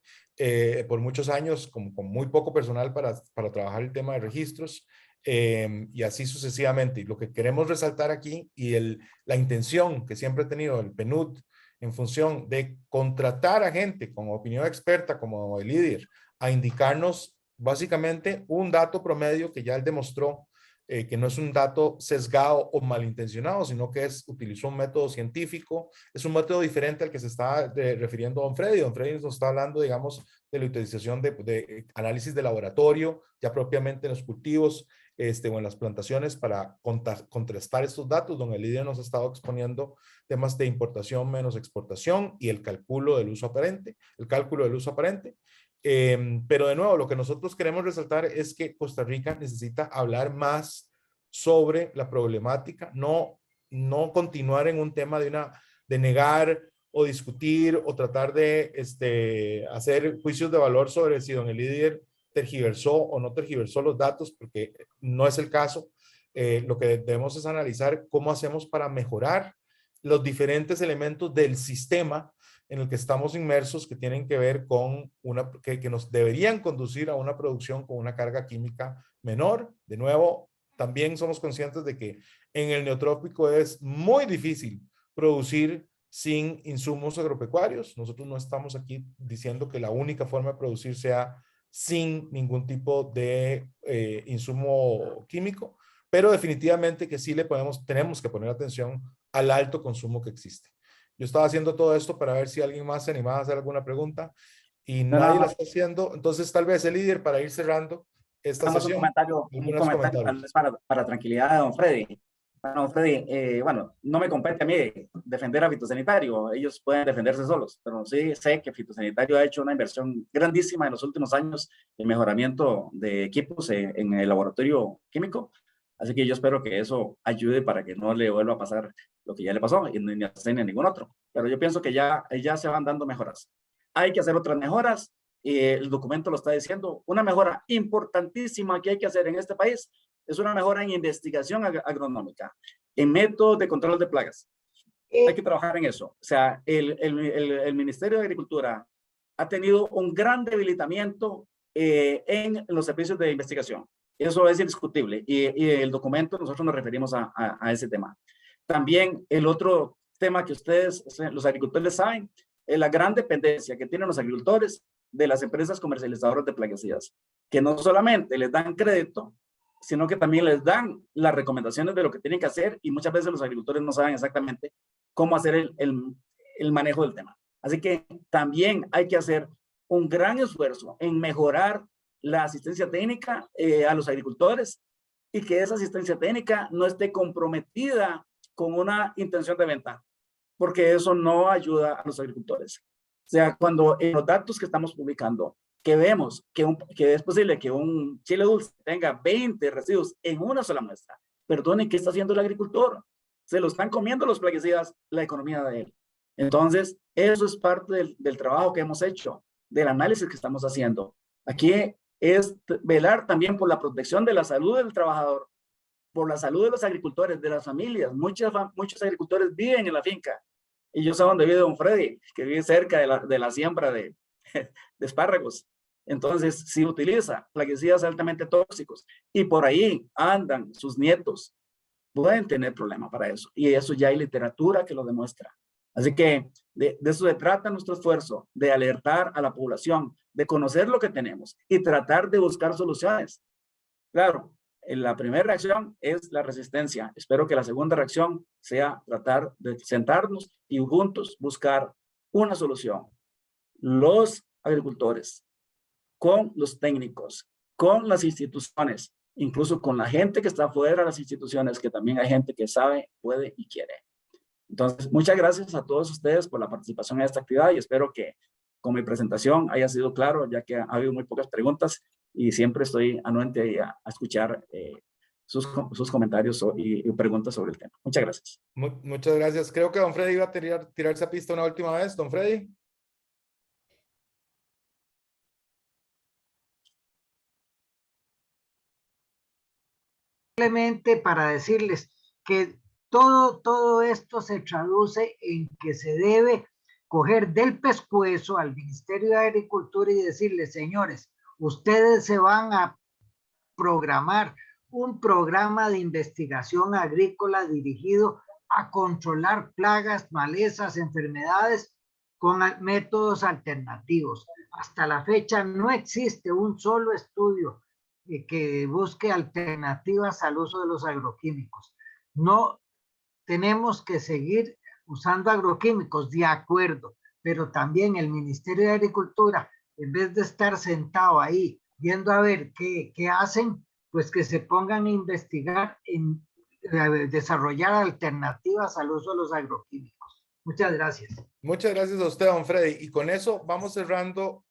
por muchos años con muy poco personal para trabajar el tema de registros, y así sucesivamente. Y lo que queremos resaltar aquí y la intención que siempre ha tenido el PNUD en función de contratar a gente con opinión experta como el líder a indicarnos básicamente un dato promedio que ya él demostró que no es un dato sesgado o malintencionado, sino que utilizó un método científico, es un método diferente al que se está refiriendo don Freddy. Don Freddy nos está hablando, digamos, de la utilización de análisis de laboratorio, ya propiamente en los cultivos o en las plantaciones para contrastar estos datos. Don Elidio nos ha estado exponiendo temas de importación menos exportación y el cálculo del uso aparente, pero de nuevo, lo que nosotros queremos resaltar es que Costa Rica necesita hablar más sobre la problemática, no continuar en un tema de negar o discutir o tratar de hacer juicios de valor sobre si don Elidier tergiversó o no tergiversó los datos, porque no es el caso. Lo que debemos es analizar cómo hacemos para mejorar los diferentes elementos del sistema en el que estamos inmersos, que tienen que ver con que nos deberían conducir a una producción con una carga química menor. De nuevo, también somos conscientes de que en el neotrópico es muy difícil producir sin insumos agropecuarios. Nosotros no estamos aquí diciendo que la única forma de producir sea sin ningún tipo de insumo químico, pero definitivamente que sí tenemos que poner atención al alto consumo que existe. Yo estaba haciendo todo esto para ver si alguien más se animaba a hacer alguna pregunta y nadie la está haciendo. Entonces, tal vez el líder, para ir cerrando esta sesión. Un comentario para tranquilidad de don Freddy. Bueno, Freddy, no me compete a mí defender a Fitosanitario. Ellos pueden defenderse solos, pero sí sé que Fitosanitario ha hecho una inversión grandísima en los últimos años en mejoramiento de equipos en el laboratorio químico. Así que yo espero que eso ayude para que no le vuelva a pasar lo que ya le pasó y ni a usted ni a ningún otro. Pero yo pienso que ya se van dando mejoras. Hay que hacer otras mejoras. El documento lo está diciendo. Una mejora importantísima que hay que hacer en este país es una mejora en investigación agronómica, en métodos de control de plagas. Hay que trabajar en eso. O sea, el Ministerio de Agricultura ha tenido un gran debilitamiento en los servicios de investigación. Eso es indiscutible y el documento nosotros nos referimos a ese tema. También el otro tema que ustedes, los agricultores, saben es la gran dependencia que tienen los agricultores de las empresas comercializadoras de plaguicidas, que no solamente les dan crédito, sino que también les dan las recomendaciones de lo que tienen que hacer y muchas veces los agricultores no saben exactamente cómo hacer el manejo del tema. Así que también hay que hacer un gran esfuerzo en mejorar la asistencia técnica a los agricultores y que esa asistencia técnica no esté comprometida con una intención de venta. porque eso no ayuda a los agricultores. O sea, cuando en los datos que estamos publicando, que vemos que es posible que un chile dulce tenga 20 residuos en una sola muestra, perdone, ¿qué está haciendo el agricultor? Se lo están comiendo los plaguicidas, la economía de él. Entonces, eso es parte del trabajo que hemos hecho, del análisis que estamos haciendo. Aquí es velar también por la protección de la salud del trabajador, por la salud de los agricultores, de las familias. Muchos agricultores viven en la finca. Y yo sé dónde vive don Freddy, que vive cerca de la siembra de espárragos. Entonces, si utiliza plaguicidas altamente tóxicos y por ahí andan sus nietos, pueden tener problema para eso. Y eso ya hay literatura que lo demuestra. Así que de eso se trata nuestro esfuerzo, de alertar a la población, de conocer lo que tenemos y tratar de buscar soluciones. Claro, la primera reacción es la resistencia. Espero que la segunda reacción sea tratar de sentarnos y juntos buscar una solución. Los agricultores, con los técnicos, con las instituciones, incluso con la gente que está fuera de las instituciones, que también hay gente que sabe, puede y quiere. Entonces, muchas gracias a todos ustedes por la participación en esta actividad y espero que con mi presentación haya sido claro, ya que ha habido muy pocas preguntas y siempre estoy anuente a escuchar sus comentarios y preguntas sobre el tema. Muchas gracias. Muchas gracias. Creo que don Freddy iba a tirarse a pista una última vez. Don Freddy. Simplemente para decirles que todo esto se traduce en que se debe coger del pescuezo al Ministerio de Agricultura y decirles, señores, ustedes se van a programar un programa de investigación agrícola dirigido a controlar plagas, malezas, enfermedades con métodos alternativos. Hasta la fecha no existe un solo estudio que busque alternativas al uso de los agroquímicos. No tenemos que seguir usando agroquímicos, de acuerdo, pero también el Ministerio de Agricultura, en vez de estar sentado ahí viendo a ver qué hacen, pues que se pongan a investigar en desarrollar alternativas al uso de los agroquímicos. Muchas gracias. Muchas gracias a usted, don Freddy. Y con eso vamos cerrando.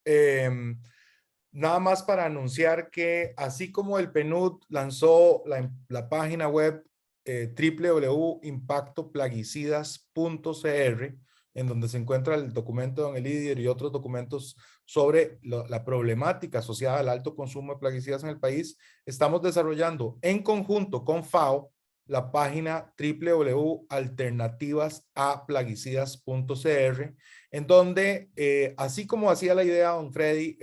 Nada más para anunciar que así como el PNUD lanzó la página web www.impactoplaguicidas.cr, en donde se encuentra el documento de don Elidio y otros documentos sobre la problemática asociada al alto consumo de plaguicidas en el país, estamos desarrollando en conjunto con FAO la página www.alternativasaplaguicidas.cr, en donde, así como hacía la idea don Freddy,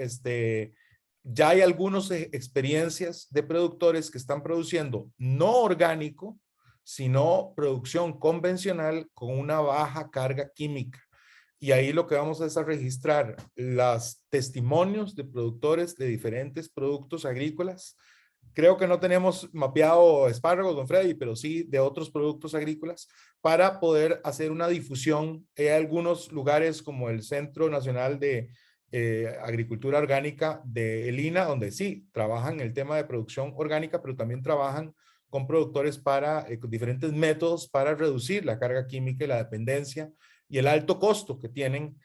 ya hay algunas experiencias de productores que están produciendo no orgánico, sino producción convencional con una baja carga química. Y ahí lo que vamos a hacer es registrar los testimonios de productores de diferentes productos agrícolas. Creo que no tenemos mapeado espárragos, don Freddy, pero sí de otros productos agrícolas para poder hacer una difusión. Hay algunos lugares como el Centro Nacional de Agricultura Orgánica de el INA, donde sí trabajan el tema de producción orgánica, pero también trabajan con productores para diferentes métodos para reducir la carga química y la dependencia y el alto costo que tienen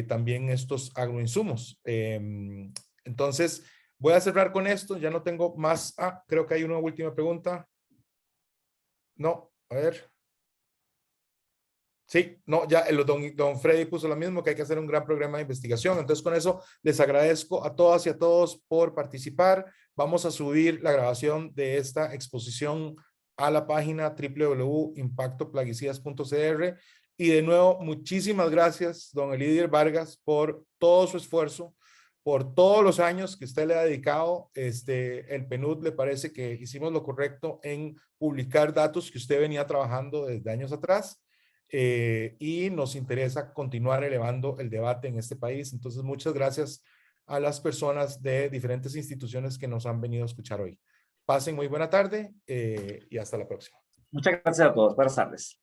también estos agroinsumos. Entonces, voy a cerrar con esto, ya no tengo más. Creo que hay una última pregunta. No, a ver. Sí, no, ya don Freddy puso lo mismo, que hay que hacer un gran programa de investigación. Entonces, con eso les agradezco a todas y a todos por participar. Vamos a subir la grabación de esta exposición a la página www.impactoplaguicidas.cr. Y de nuevo, muchísimas gracias, don Elidio Vargas, por todo su esfuerzo, por todos los años que usted le ha dedicado. El PNUD le parece que hicimos lo correcto en publicar datos que usted venía trabajando desde años atrás. Y nos interesa continuar elevando el debate en este país. Entonces, muchas gracias a las personas de diferentes instituciones que nos han venido a escuchar hoy. Pasen muy buena tarde y hasta la próxima. Muchas gracias a todos. Buenas tardes.